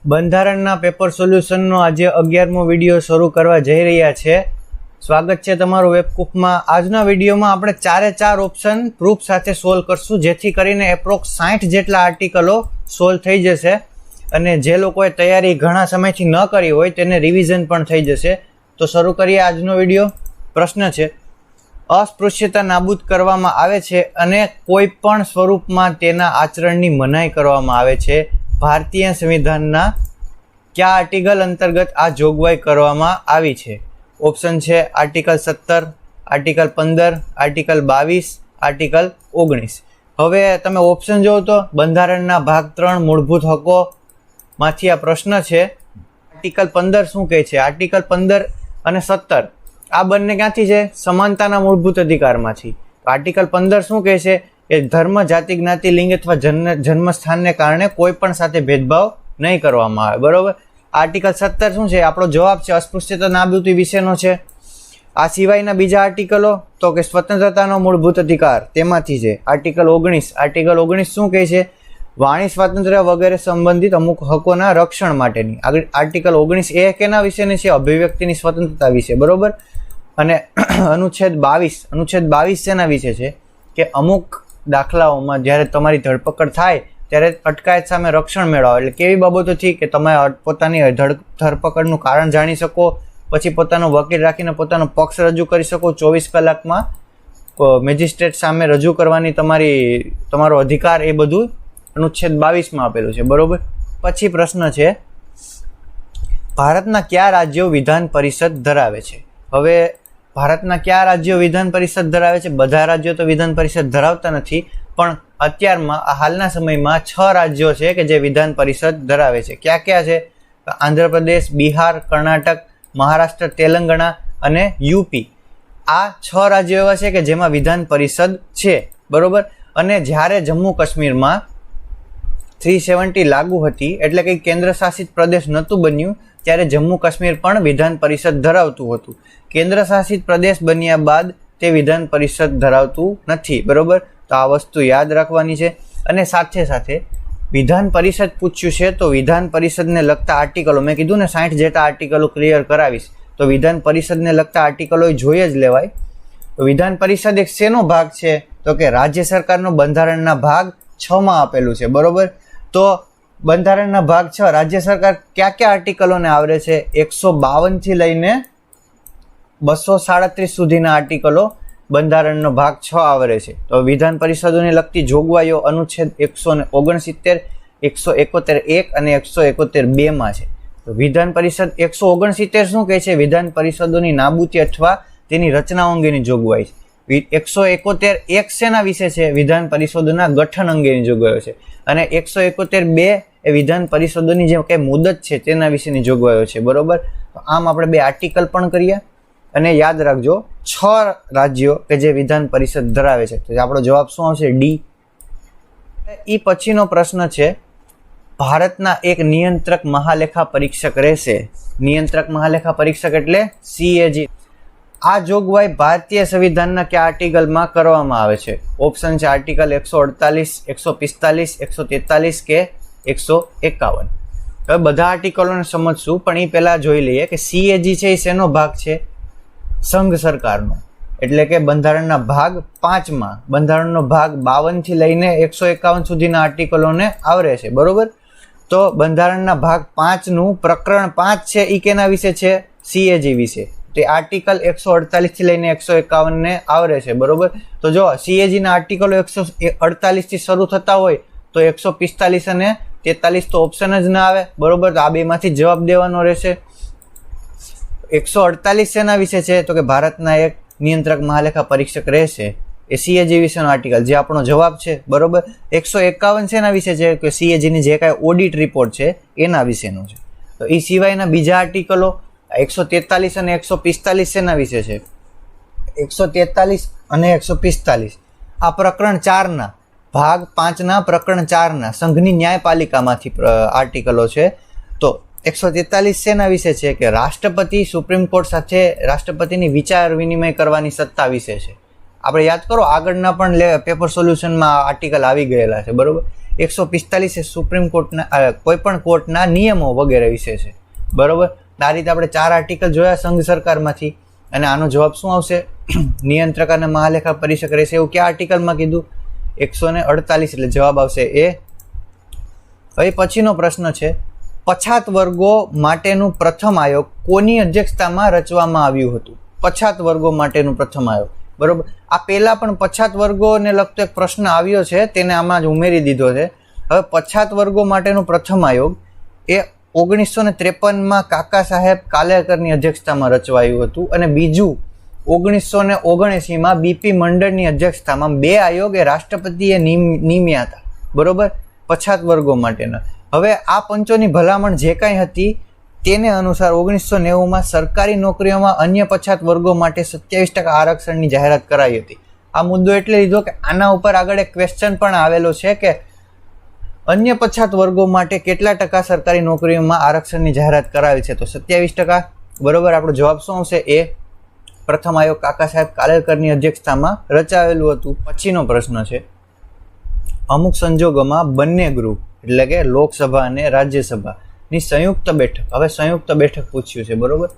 બંધારણના પેપર સોલ્યુશનનો આજે 11મો વિડીયો શરૂ કરવા જઈ રહ્યા છે. સ્વાગત છે તમારું વેબકૂફમાં. આજના વિડીયોમાં આપણે ચારે ચાર ઓપ્શન પ્રૂફ સાથે સોલ્વ કરશું, જેથી કરીને એપ્રોક્સ 60 જેટલા આર્ટિકલો સોલ્વ થઈ જશે અને જે લોકોએ તૈયારી ઘણા સમયથી ન કરી હોય તેને રિવિઝન પણ થઈ જશે. તો શરૂ કરીએ આજનો વિડીયો. પ્રશ્ન છે, અસ્પૃશ્યતા નાબૂદ કરવામાં આવે છે અને કોઈ પણ સ્વરૂપમાં તેના આચરણની મનાઈ કરવામાં આવે છે. ભારતીય સંવિધાનના કયા આર્ટિકલ અંતર્ગત આ જોગવાઈ કરવામાં આવી છે? ઓપ્શન છે આર્ટિકલ 17, આર્ટિકલ 15, આર્ટિકલ 22, આર્ટિકલ 19. હવે તમે ઓપ્શન જોવો તો બંધારણના ભાગ 3 મૂળભૂત હકોમાંથી આ પ્રશ્ન છે. આર્ટિકલ 15 શું કહે છે? આર્ટિકલ 15 અને 17 આ બંને ક્યાંથી છે? સમાનતાના મૂળભૂત અધિકારમાંથી. આર્ટિકલ 15 શું કહે છે? એ ધર્મ, જાતિ, જ્ઞાતિ, લિંગ અથવા જન્મ સ્થાનને કારણે કોઈ પણ સાથે ભેદભાવ નહીં કરવામાં આવે. બરોબર. આર્ટિકલ 17 શું છે? આપણો જવાબ છે અસ્પૃશ્યતા નાબૂદી વિશેનો છે. આ સિવાયના બીજા આર્ટિકલો તો કે સ્વતંત્રતાનો મૂળભૂત અધિકાર તેમાંથી છે. આર્ટિકલ 19. આર્ટિકલ 19 શું કહે છે? વાણી સ્વાતંત્ર્ય વગેરે સંબંધિત અમુક હકોના રક્ષણ માટેની. આર્ટિકલ 19 એ કેના વિશેની છે? અભિવ્યક્તિની સ્વતંત્રતા વિશે. બરોબર. અને અનુચ્છેદ 22 શેના વિશે છે? કે અમુક દાખલાઓમાં જ્યારે તમારી ધરપકડ થાય ત્યારે અટકાયત સામે રક્ષણ મેળવો. એટલે કેવી બાબતોથી? કે તમે પોતાની ધરપકડનું કારણ જાણી શકો, પછી પોતાનો વકીલ રાખીને પોતાનો પક્ષ રજૂ કરી શકો, 24 કલાકમાં મેજિસ્ટ્રેટ સામે રજૂ કરવાની તમારો અધિકાર, એ બધું અનુચ્છેદ 22માં આપેલું છે. બરોબર. પછી પ્રશ્ન છે, ભારતના કયા રાજ્યો વિધાન પરિષદ ધરાવે છે? હવે ભારતના કયા રાજ્યો વિધાન પરિષદ ધરાવે છે? બધા રાજ્યો તો વિધાન પરિષદ ધરાવતા નથી, પણ અત્યારમાં હાલના સમયમાં 6 રાજ્યો છે કે જે વિધાન પરિષદ ધરાવે છે. ક્યાં ક્યાં છે? આંધ્રપ્રદેશ, બિહાર, કર્ણાટક, મહારાષ્ટ્ર, તેલંગાણા અને યુપી. આ 6 રાજ્યો એવા છે કે જેમાં વિધાન પરિષદ છે. બરોબર. અને જ્યારે જમ્મુ કાશ્મીરમાં 370 લાગુ હતી, એટલે કે કેન્દ્ર શાસિત પ્રદેશ નહોતું બન્યું, ત્યારે જમ્મુ કાશ્મીર પણ વિધાન પરિષદ ધરાવતું હતું. કેન્દ્ર શાસિત પ્રદેશ બન્યા બાદ તે વિધાન પરિષદ ધરાવતું નથી. બરોબર. તો આ વસ્તુ યાદ રાખવાની છે. અને સાથે સાથે વિધાન પરિષદ પૂછ્યું છે તો વિધાન પરિષદને લગતા આર્ટિકલો, મેં કીધું ને 60 જેટલા આર્ટિકલો ક્લિયર કરાવીશ, તો વિધાન પરિષદને લગતા આર્ટિકલો જોઈ જ લેવાય. તો વિધાન પરિષદ એક શેનો ભાગ છે? તો કે રાજ્ય સરકારનો બંધારણના ભાગ 6માં આપેલું છે. બરોબર. તો બંધારણના ભાગ 6 રાજ્ય સરકાર કયા કયા આર્ટિકલોને આવરે છે? 152 થી લઈને 237 સુધીના આર્ટિકલો બંધારણનો ભાગ 6 આવરે છે. તો વિધાન પરિષદોને લગતી જોગવાઈઓ અનુચ્છેદ 169, 171(1) અને 171(2) છે. તો વિધાન પરિષદ 169 શું કહે છે? વિધાન પરિષદોની નાબૂદી અથવા તેની રચનાઓ અંગેની જોગવાઈ છે. 171(1) શેના વિશે છે? વિધાન પરિષદોના ગઠન અંગેની જોગવાઈઓ છે. અને 171(2) એ વિધાન પરિષદોની જે કઈ મુદત છે તેના વિશેની જોગવાઈઓ છે. બરોબર. તો આમ આપણે 2 આર્ટિકલ પણ કર્યા. અને યાદ રાખજો 6 રાજ્યો કે જે વિધાન પરિષદ ધરાવે છે. તો આપણો જવાબ શું આવશે? ડી. એ પછીનો પ્રશ્ન છે, ભારતના એક નિયંત્રક મહાલેખા પરીક્ષક રહેશે. નિયંત્રક મહાલેખા પરીક્ષક એટલે CAG. આ જોગવાઈ ભારતીય સંવિધાનના કયા આર્ટિકલમાં કરવામાં આવે છે? ઓપ્શન છે આર્ટિકલ 148, 145, 143 કે 151. હવે બધા આર્ટિકલોને સમજશું, પણ એ પહેલાં જોઈ લઈએ કે CAG છે એ શેનો ભાગ છે? સંઘ સરકારનો. એટલે કે બંધારણના ભાગ 5માં બંધારણનો ભાગ 52 થી લઈને 151 સુધીના આર્ટિકલોને આવરે છે. બરોબર. તો બંધારણના ભાગ 5નું પ્રકરણ 5 છે એ કેના વિશે છે? CAG વિશે. તે આર્ટિકલ 148 થી લઈને 151 ને આવરે છે. બરોબર. તો જો CAG ના આર્ટિકલો 148 થી શરૂ થતા હોય તો 145 અને 43 તો ઓપ્શન જ ના આવે. બરોબર. તો આ બેમાંથી જવાબ દેવાનો રહેશે. 148 શેના વિશે છે? તો કે ભારતના એક નિયંત્રક મહાલેખા પરીક્ષક રહેશે. એ CAG વિશેનો આર્ટિકલ, જે આપણો જવાબ છે. બરોબર. 151 શેના વિશે છે? કે CAG ની જે કાંઈ ઓડિટ રિપોર્ટ છે એના વિશેનો છે. તો એ સિવાયના બીજા આર્ટિકલો 143 અને 145 શેના વિશે છે? 143 અને 145 આ પ્રકરણ 4ના ભાગ 5ના પ્રકરણ 4ના સંઘની ન્યાયપાલિકામાંથી આર્ટિકલો છે. તો 143 શેના વિશે છે? કે રાષ્ટ્રપતિ સુપ્રીમ કોર્ટ સાથે રાષ્ટ્રપતિની વિચાર વિનિમય કરવાની સત્તા વિશે છે. આપણે યાદ કરો આગળના પણ પેપર સોલ્યુશનમાં આર્ટિકલ આવી ગયેલા છે. બરોબર. 145 એ સુપ્રીમ કોર્ટના કોઈ પણ કોર્ટના નિયમો વગેરે વિશે છે, બરોબર. આ રીતે આપણે 4 આર્ટિકલ જોયા સંઘ સરકારમાંથી, અને આનો જવાબ શું આવશે? નિયંત્રક અને મહાલેખા પરીક્ષક રહેશે એવું કયા આર્ટિકલમાં કીધું? 148, એટલે જવાબ આવશે એ. હવે પછીનો પ્રશ્ન છે, પછાત વર્ગો માટેનું પ્રથમ આયોગ કોની અધ્યક્ષતામાં રચવામાં આવ્યું હતું? પછાત વર્ગો માટેનું પ્રથમ આયોગ, બરોબર. આ પહેલા પણ પછાત વર્ગોને લગતો એક પ્રશ્ન આવ્યો છે, તેને આમાં જ ઉમેરી દીધો છે. હવે પછાત વર્ગો માટેનું પ્રથમ આયોગ એ 1953માં કાકા સાહેબ કાલેલકરની અધ્યક્ષતામાં રચવાયું હતું, અને બીજું 1979માં બીપી મંડળની અધ્યક્ષતામાં 2 આયોગ એ રાષ્ટ્રપતિએ નિમ્યા હતા, બરોબર, પછાત વર્ગો માટેના. હવે આ પંચોની ભલામણ જે કાંઈ હતી તેને અનુસાર 1990માં સરકારી નોકરીઓમાં અન્ય પછાત વર્ગો માટે 27% આરક્ષણની જાહેરાત કરાઈ હતી. આ મુદ્દો એટલે લીધો કે આના ઉપર આગળ એક ક્વેશ્ચન પણ આવેલો છે કે અન્ય પછાત વર્ગો માટે કેટલા ટકા સરકારી નોકરીઓમાં આરક્ષણની જાહેરાત કરાવી છે? તો 27%, બરોબર. આપણો જવાબ શું આવશે? એ. પ્રથમ આયોગ કાકા સાહેબ કાલેલકરની અધ્યક્ષતામાં રચાયેલું હતું. પછીનો પ્રશ્ન છે, અમુક સંજોગોમાં બંને ગૃહ એટલે કે લોકસભા અને રાજ્યસભાની સંયુક્ત બેઠક, હવે સંયુક્ત બેઠક પૂછ્યું છે, બરોબર,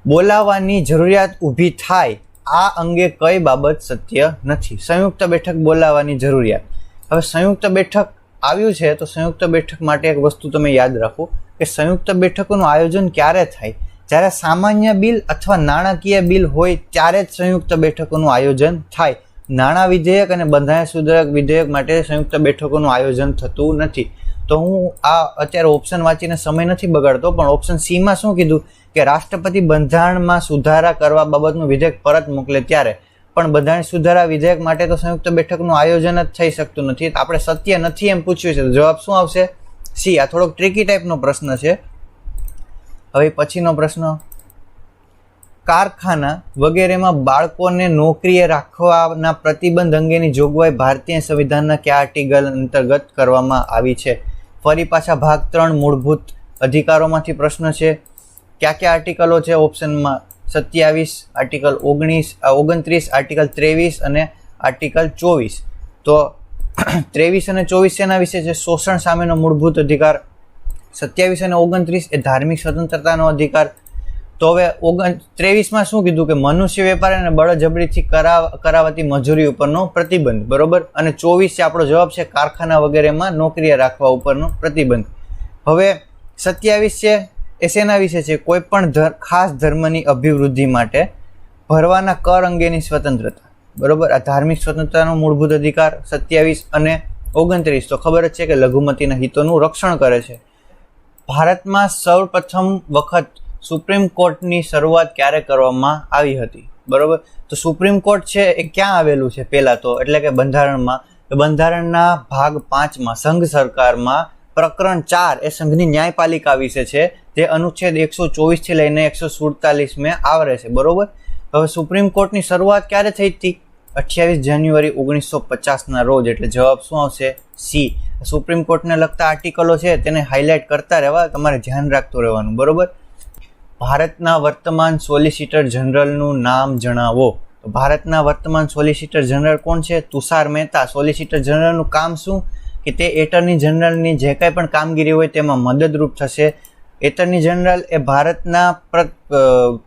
બોલાવવાની જરૂરિયાત ઊભી થાય આ અંગે કઈ બાબત સત્ય નથી? સંયુક્ત બેઠક બોલાવવાની જરૂરિયાત. હવે સંયુક્ત બેઠક આવ્યું છે તો સંયુક્ત બેઠક માટે એક વસ્તુ તમે યાદ રાખો કે સંયુક્ત બેઠકોનું આયોજન ક્યારે થાય? જ્યારે સામાન્ય બિલ અથવા નાણાકીય બિલ હોય ત્યારે જ સંયુક્ત બેઠકોનું આયોજન થાય. નાણાં વિધેયક અને બંધારણ સુધારક વિધેયક માટે સંયુક્ત બેઠકોનું આયોજન થતું નથી. તો હું આ અત્યારે ઓપ્શન વાંચીને સમય નથી બગાડતો, પણ ઓપ્શન સીમાં શું કીધું કે રાષ્ટ્રપતિ બંધારણમાં સુધારા કરવા બાબતનું વિધેયક પરત મોકલે ત્યારે. પણ બંધારણ સુધારા વિધેયક માટે તો સંયુક્ત બેઠકનું આયોજન જ થઈ શકતું નથી. આપણે સત્ય નથી એમ પૂછ્યું છે, તો જવાબ શું આવશે? સી. આ થોડોક ટ્રિકી ટાઈપનો પ્રશ્ન છે. હવે પછીનો પ્રશ્ન, કારખાના વગેરેમાં બાળકોને નોકરીએ રાખવાના પ્રતિબંધ અંગેની જોગવાઈ ભારતીય સંવિધાનના કયા આર્ટિકલ અંતર્ગત કરવામાં આવી છે? ફરી પાછા ભાગ 3 મૂળભૂત અધિકારોમાંથી પ્રશ્ન છે. કયા કયા આર્ટિકલો છે? ઓપ્શનમાં 27, આર્ટિકલ 29, આર્ટિકલ 23 અને આર્ટિકલ 24. તો 23 અને 24 એના વિશે છે? શોષણ સામેનો મૂળભૂત અધિકાર. 27 અને 29 એ ધાર્મિક સ્વતંત્રતાનો અધિકાર. તો હવે 23માં શું કીધું કે મનુષ્ય વેપાર અને બળજબરીથી કરાવાતી મજૂરી ઉપરનો પ્રતિબંધ, બરોબર. અને 24 આપણો જવાબ છે કારખાના વગેરેમાં નોકરીએ રાખવા ઉપરનો પ્રતિબંધ. હવે 27 છે એ શેના વિશે છે? કોઈ પણ ખાસ ધર્મની અભિવૃદ્ધિ માટે ભરવાના કર અંગેની સ્વતંત્રતા, બરોબર. આ ધાર્મિક સ્વતંત્રતાનો મૂળભૂત અધિકાર 27 અને 29 તો ખબર જ છે કે લઘુમતીના હિતોનું રક્ષણ કરે છે. ભારતમાં સૌપ્રથમ વખત સુપ્રીમ કોર્ટની શરૂઆત ક્યારે કરવામાં આવી હતી? બરોબર. તો સુપ્રીમ કોર્ટ છે એ ક્યાં આવેલું છે? પહેલા તો એટલે કે બંધારણમાં, બંધારણના ભાગ 5માં સંઘ સરકારમાં પ્રકરણ 4 એ સંઘની ન્યાયપાલિકા વિશે છે, જે અનુચ્છેદ 124 થી લઈને 147 માં આવરે છે, બરોબર. હવે સુપ્રીમ કોર્ટની શરૂઆત ક્યારે થઈ હતી? 28 જાન્યુઆરી 1950ના રોજ, એટલે જવાબ શું આવશે? સી. સુપ્રીમ કોર્ટને લગતા આર્ટિકલો છે તેને હાઇલાઇટ કરતા રહેવા, તમારે ધ્યાન રાખતું રહેવાનું, બરોબર. ભારતના વર્તમાન સોલિસિટર જનરલનું નામ જણાવો. તો ભારતના વર્તમાન સોલિસિટર જનરલ કોણ છે? તુષાર મહેતા. સોલિસિટર જનરલનું કામ શું? કે તે એટર્ની જનરલની જે કાંઈ પણ કામગીરી હોય તેમાં મદદરૂપ થશે. એટર્ની જનરલ એ ભારતના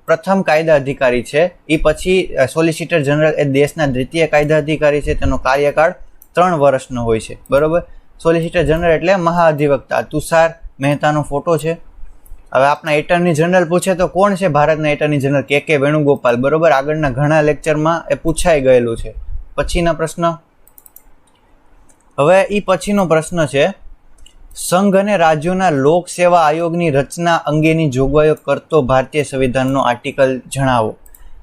પ્રથમ કાયદા અધિકારી છે. એ પછી સોલિસિટર જનરલ એ દેશના દ્વિતીય કાયદા અધિકારી છે. તેનો કાર્યકાળ 3 વર્ષનો હોય છે, બરોબર. સોલિસિટર જનરલ એટલે મહાઅધિવક્તા. તુષાર મહેતાનો ફોટો છે. હવે આપણા એટર્ની જનરલ પૂછે તો કોણ છે ભારતના એટર્ની જનરલ? કે વેણુગોપાલ, બરોબર. આગળના ઘણા લેક્ચરમાં એ પૂછાઈ ગયેલું છે. પછીના પ્રશ્ન, હવે એ પછીનો પ્રશ્ન છે, સંઘ અને રાજ્યોના લોક સેવા આયોગની રચના અંગેની જોગવાઈઓ કરતો ભારતીય સંવિધાનનો આર્ટિકલ જણાવો.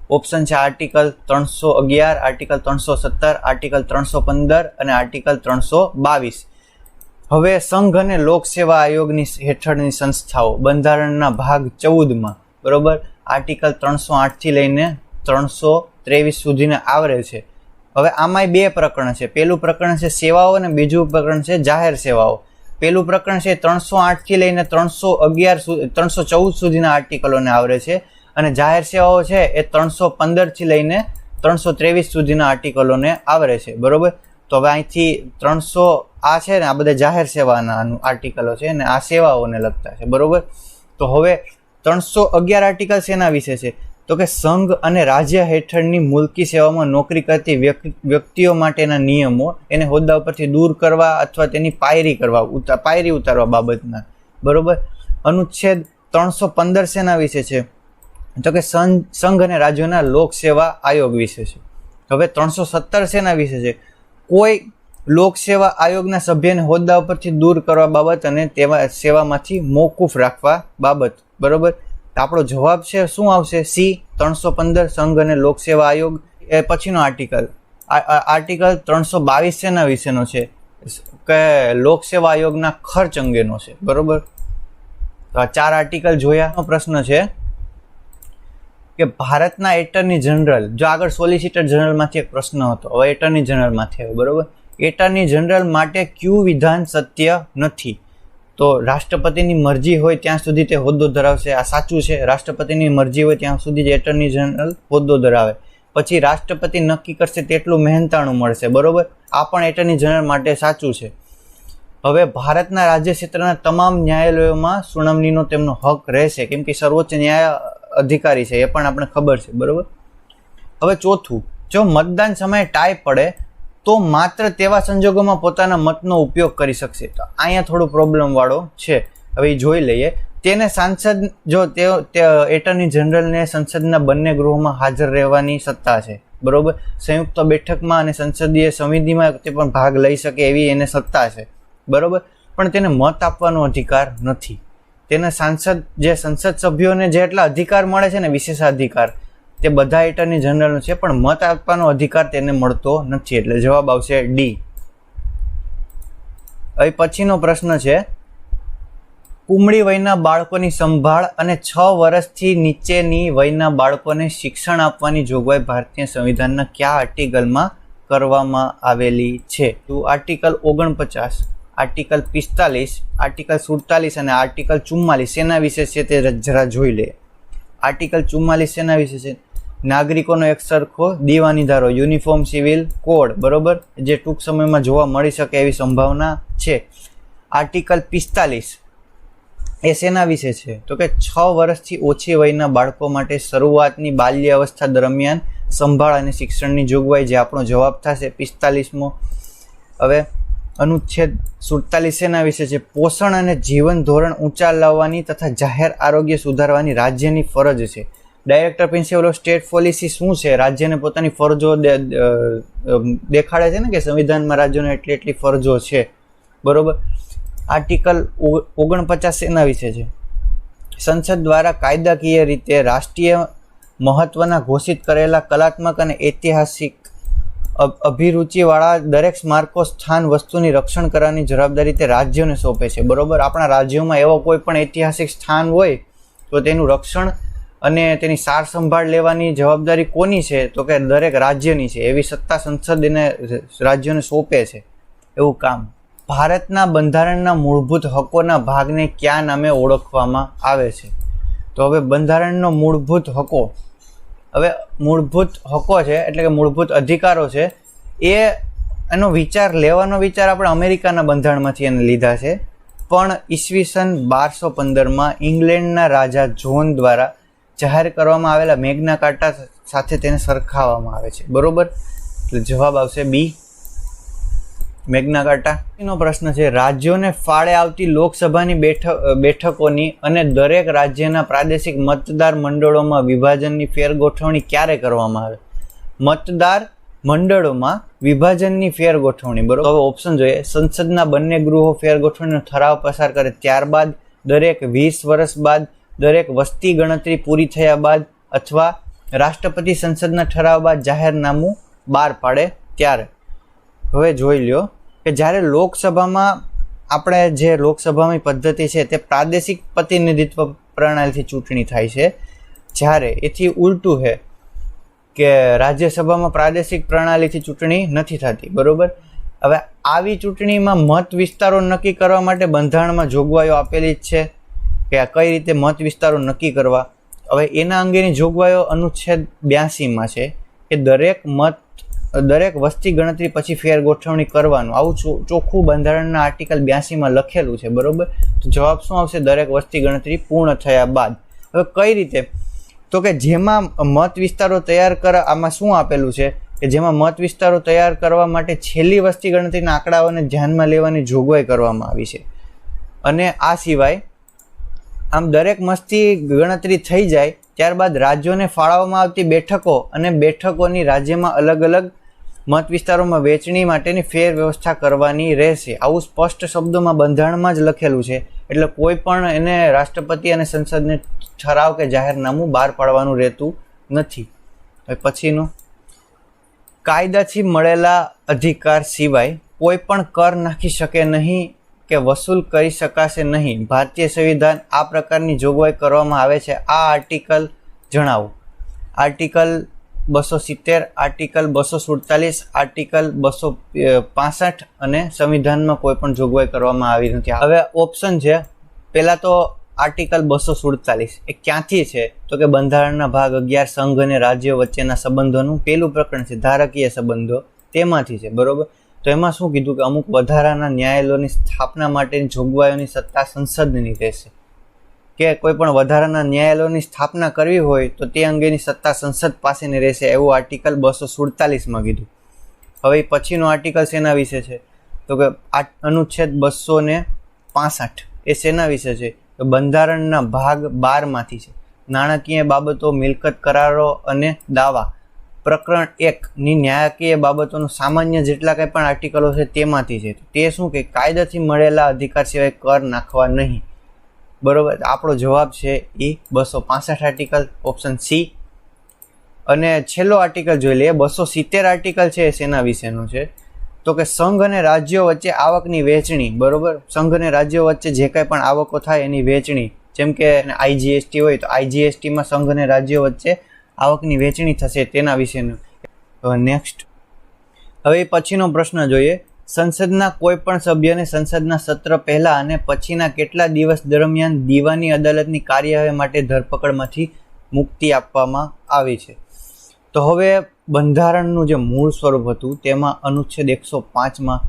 ઓપ્શન છે આર્ટિકલ 311, આર્ટિકલ 317, આર્ટિકલ 315 અને આર્ટિકલ 322. હવે સંઘ અને લોક સેવા આયોગની હેઠળની સંસ્થાઓ બંધારણના ભાગ 14માં, બરોબર, આર્ટિકલ 308 થી લઈને 323 સુધીને આવરે છે. હવે આમાંય 2 પ્રકરણ છે. પહેલું પ્રકરણ છે સેવાઓ અને બીજું પ્રકરણ છે જાહેર સેવાઓ. પહેલું પ્રકરણ છે 308 થી લઈને 314 સુધીના આર્ટિકલોને આવરે છે, અને જાહેર સેવાઓ છે એ 315 થી લઈને 323 સુધીના આર્ટિકલોને આવરે છે, બરોબર. તો હવે અહીંથી 300 આ છે ને, આ બધા જાહેર સેવાના આર્ટિકલો છે ને, આ સેવાઓને લગતા છે, બરોબર. તો હવે 311 આર્ટિકલ શેના વિશે છે? તો કે સંઘ અને રાજ્ય હેઠળની મુલકી સેવામાં નોકરી કરતી વ્યક્તિઓ માટેના નિયમો, એને હોદ્દા ઉપરથી દૂર કરવા અથવા તેની પાયરી ઉતારવા બાબતના, બરોબર. અનુચ્છેદ 315 શેના વિશે છે? તો કે સંઘ અને રાજ્યોના લોક સેવા આયોગ વિશે છે. હવે 317 શેના વિશે છે? કોઈ લોક સેવા આયોગના સભ્યને હોદ્દા ઉપરથી દૂર કરવા બાબત અને તેવા સેવામાંથી મોકૂફ રાખવા બાબત, બરોબર. આપણો જવાબ છે શું આવશે? સી 315 સંઘ અને લોક સેવા આયોગ. એ પછીનો આર્ટિકલ 322 શેના વિશેનો છે? કે લોક સેવા આયોગના ખર્ચ અંગેનો છે, બરોબર. તો આ 4 આર્ટિકલ જોયા. પ્રશ્ન છે કે ભારતના એટર્ની જનરલ, જો આગળ સોલિસિટર જનરલમાંથી એક પ્રશ્ન હતો, હવે એટર્ની જનરલમાંથી આવ્યો, બરોબર. એટર્ની જનરલ માટે કયું વિધાન સત્ય નથી? તો રાષ્ટ્રપતિની મરજી હોય ત્યાં સુધી તે હોદ્દો ધરાવશે, આ સાચું છે. રાષ્ટ્રપતિની મરજી હોય ત્યાં સુધી જ એટર્ની જનરલ હોદ્દો ધરાવે. પછી રાષ્ટ્રપતિ નક્કી કરશે તેટલું મહેનતાણું મળશે, બરોબર. આ પણ એટર્ની જનરલ માટે સાચું છે. હવે ભારતના રાજ્ય ક્ષેત્રના તમામ ન્યાયાલયોમાં સુનાવણીનો તેમનો હક રહેશે, કેમ કે સર્વોચ્ચ ન્યાય અધિકારી છે, એ પણ આપણે ખબર છે, બરોબર. હવે ચોથું, જો મતદાન સમયે ટાઈ પડે તો માત્ર તેવા સંજોગોમાં પોતાના મતનો ઉપયોગ કરી શકશે. તો અહીંયા થોડું પ્રોબ્લેમ વાળો છે, હવે એ જોઈ લઈએ. તેને સાંસદ, જો તે એટર્ની જનરલને સંસદના બંને ગૃહોમાં હાજર રહેવાની સત્તા છે, બરોબર. સંયુક્ત બેઠકમાં અને સંસદીય સમિતિમાં તે પણ ભાગ લઈ શકે એવી એને સત્તા છે, બરોબર. પણ તેને મત આપવાનો અધિકાર નથી. તેને સંસદ સભ્યોને જેટલા અધિકાર મળે છે ને, વિશેષાધિકાર, તે બધા એટર્ની જનરલનો છે, પણ મત આપવાનો અધિકાર તેને મળતો નથી. એટલે જવાબ આવશે ડી. હવે પછીનો પ્રશ્ન છે, કુમળી વયના બાળકોની સંભાળ અને 6 વર્ષથી નીચેની વયના બાળકોને શિક્ષણ આપવાની જોગવાઈ ભારતીય સંવિધાનના કયા આર્ટિકલમાં કરવામાં આવેલી છે? તો આર્ટિકલ 49, આર્ટિકલ 45, આર્ટિકલ 47 અને આર્ટિકલ 44 શેના વિશે છે તે જરા જોઈ લે. આર્ટિકલ 44 શેના વિશે છે? નાગરિકોનો એક સરખો દીવાની ધારો, યુનિફોર્મ સિવિલ કોડ, બરોબર, જે ટૂંક સમયમાં જોવા મળી શકે એવી સંભાવના છે. આર્ટિકલ 45 એ શેના વિશે છે? તો કે 6 વર્ષથી ઓછી વયના બાળકો માટે શરૂઆતની બાલ્ય અવસ્થા દરમિયાન સંભાળ અને શિક્ષણની જોગવાઈ, જે આપણો જવાબ થશે 45મો. હવે અનુચ્છેદ 47 શેના વિશે છે? પોષણ અને જીવન ધોરણ ઊંચા લાવવાની તથા જાહેર આરોગ્ય સુધારવાની રાજ્યની ફરજ છે. Director principal of state policy શું છે? રાજ્યને પોતાની ફરજો દેખાડે છે ને, કે સંવિધાનમાં રાજ્યોને એટલી ફરજો છે, બરોબર. આર્ટિકલ 49 શેના વિશે છે? સંસદ દ્વારા કાયદાકીય રીતે રાષ્ટ્રીય મહત્વના ઘોષિત કરેલા કલાત્મક અને ઐતિહાસિક અભિરુચિવાળા દરેક સ્મારકો, સ્થાન, વસ્તુની રક્ષણ કરવાની જવાબદારી તે રાજ્યોને સોંપે છે, બરોબર. આપણા રાજ્યોમાં એવો કોઈ પણ ઐતિહાસિક સ્થાન હોય તો તેનું રક્ષણ અને તેની સાર સંભાળ લેવાની જવાબદારી કોની છે? તો કે દરેક રાજ્યની છે. એવી સત્તા સંસદ એને રાજ્યોને સોંપે છે, એવું કામ. ભારતના બંધારણના મૂળભૂત હકોના ભાગને કયા નામે ઓળખવામાં આવે છે? તો હવે બંધારણનો મૂળભૂત હકો, હવે મૂળભૂત હકો છે એટલે કે મૂળભૂત અધિકારો છે, એનો લેવાનો વિચાર આપણે અમેરિકાના બંધારણમાંથી એને લીધા છે. પણ ઈસવીસન 1215માં ઇંગ્લેન્ડના રાજા જોન દ્વારા જાહેર કરવામાં આવેલા મેગ્ના કાર્ટા સાથે તેને સરખાવવામાં આવે છે, બરોબર. એટલે જવાબ આવશે બી, મેગ્ના કાર્ટા. એનો પ્રશ્ન છે, રાજ્યોને ફાળે આવતી લોકસભાની બેઠકોની અને દરેક રાજ્યના પ્રાદેશિક મતદાર મંડળોમાં વિભાજનની ફેરગોઠવણી ક્યારે કરવામાં આવે? મતદાર મંડળોમાં વિભાજનની ફેરગોઠવણી, બરોબર. હવે ઓપ્શન જોઈએ. સંસદના બંને ગૃહો ફેરગોઠવણીનો ઠરાવ પસાર કરે ત્યારબાદ, દરેક 20 વર્ષ બાદ, દરેક વસ્તી ગણતરી પૂરી થયા બાદ, અથવા રાષ્ટ્રપતિ સંસદના ઠરાવ બાદ જાહેરનામું બહાર પાડે ત્યારે. હવે જોઈ લ્યો કે જ્યારે લોકસભામાં આપણે જે લોકસભાની પદ્ધતિ છે તે પ્રાદેશિક પ્રતિનિધિત્વ પ્રણાલીથી ચૂંટણી થાય છે, જ્યારે એથી ઉલટું છે કે રાજ્યસભામાં પ્રાદેશિક પ્રણાલીથી ચૂંટણી નથી થતી, બરોબર. હવે આવી ચૂંટણીમાં મત વિસ્તારો નક્કી કરવા માટે બંધારણમાં જોગવાઈઓ આપેલી જ છે કે કઈ રીતે મત વિસ્તારો નક્કી કરવા. હવે એના અંગેની જોગવાઈઓ અનુચ્છેદ 82માં છે કે દરેક દરેક વસ્તી ગણતરી પછી ફેર ગોઠવણી કરવાનું, આવું ચોખ્ખું બંધારણના આર્ટિકલ 82માં લખેલું છે, બરોબર. તો જવાબ શું આવશે? દરેક વસ્તી ગણતરી પૂર્ણ થયા બાદ. હવે કઈ રીતે? તો કે જેમાં મત વિસ્તારો તૈયાર આમાં શું આપેલું છે કે જેમાં મત વિસ્તારો તૈયાર કરવા માટે છેલ્લી વસ્તી ગણતરીના આંકડાઓને ધ્યાનમાં લેવાની જોગવાઈ કરવામાં આવી છે. અને આ સિવાય આમ દરેક મસ્તી ગણતરી થઈ જાય ત્યારબાદ રાજ્યોને ફાળવવામાં આવતી બેઠકો અને બેઠકોની રાજ્યમાં અલગ અલગ મત વિસ્તારોમાં વહેંચણી માટેની ફેર વ્યવસ્થા કરવાની રહેશે. આવું સ્પષ્ટ શબ્દોમાં બંધારણમાં જ લખેલું છે. એટલે કોઈ પણ એને રાષ્ટ્રપતિ અને સંસદને ઠરાવ કે જાહેરનામું બહાર પાડવાનું રહેતું નથી. હવે પછીનું, કાયદાથી મળેલા અધિકાર સિવાય કોઈ પણ કર નાખી શકે નહીં કે વસૂલ કરી શકાશે નહીં. ભારતીય સંવિધાન આ પ્રકારની જોગવાઈ કરવામાં આવે છે. આ આર્ટિકલ જણાવો. આર્ટિકલ 270, આર્ટિકલ 247, આર્ટિકલ 265 અને સંવિધાનમાં કોઈ પણ જોગવાઈ કરવામાં આવી નથી. હવે ઓપ્શન છે, પહેલા તો આર્ટિકલ 247 એ ક્યાંથી છે? તો કે બંધારણના ભાગ 11 સંઘ અને રાજ્યો વચ્ચેના સંબંધોનું પહેલું પ્રકરણ છે, ધારકીય સંબંધો, તેમાંથી છે, બરોબર. તો એમાં શું કીધું કે અમુક વધારાના ન્યાયાલયોની સ્થાપના માટેની જોગવાઈઓની સત્તા સંસદની રહેશે. કે કોઈ પણ વધારાના ન્યાયાલયોની સ્થાપના કરવી હોય તો તે અંગેની સત્તા સંસદ પાસેની રહેશે, એવું આર્ટિકલ 247માં કીધું. હવે પછીનો આર્ટિકલ શેના વિશે છે? તો કે અનુચ્છેદ 265 એ શેના વિશે છે? તો બંધારણના ભાગ 12માંથી છે. નાણાકીય બાબતો, મિલકત કરારો અને દાવા, પ્રકરણ 1ની ન્યાયકીય બાબતોનું સામાન્ય જેટલા કંઈ પણ આર્ટિકલો છે તેમાંથી છે. તે શું કે કાયદાથી મળેલા અધિકાર સિવાય કર નાખવા નહીં, બરોબર. આપણો જવાબ છે એ 265 આર્ટિકલ, ઓપ્શન સી. અને છેલ્લો આર્ટિકલ જોઈ લઈએ, 270 આર્ટિકલ છે શેના વિશેનું છે? તો કે સંઘ અને રાજ્યો વચ્ચે આવકની વહેંચણી, બરોબર. સંઘ અને રાજ્યો વચ્ચે જે કંઈ પણ આવકો થાય એની વહેંચણી, જેમ કે આઈજીએસટી હોય તો આઈજીએસટીમાં સંઘ અને રાજ્યો વચ્ચે આવકની વહેંચણી થશે, તેના વિશેનું. નેક્સ્ટ, હવે પછીનો પ્રશ્ન જોઈએ. સંસદના કોઈ પણ સભ્યને સંસદના સત્ર પહેલા અને પછીના કેટલા દિવસ દરમિયાન દીવાની અદાલતની કાર્યવાહી માટે ધરપકડમાંથી મુક્તિ આપવામાં આવી છે? તો હવે બંધારણનું જે મૂળ સ્વરૂપ હતું તેમાં અનુચ્છેદ 105માં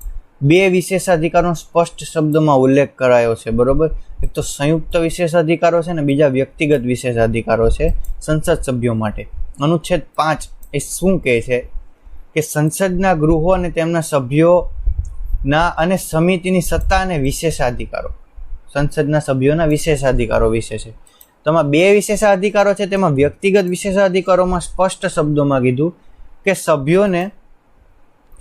બે વિશેષાધિકારોનો સ્પષ્ટ શબ્દમાં ઉલ્લેખ કરાયો છે, બરોબર. એક તો સંયુક્ત વિશેષાધિકારો છે ને બીજા વ્યક્તિગત વિશેષાધિકારો છે સંસદ સભ્યો માટે. અનુચ્છેદ 5 એ શું કહે છે કે સંસદના ગૃહો અને તેમના સભ્યોના અને સમિતિની સત્તા અને વિશેષાધિકારો, સંસદના સભ્યોના વિશેષાધિકારો વિશે છે. તો આમાં બે વિશેષાધિકારો છે, તેમાં વ્યક્તિગત વિશેષાધિકારોમાં સ્પષ્ટ શબ્દોમાં કીધું કે સભ્યોને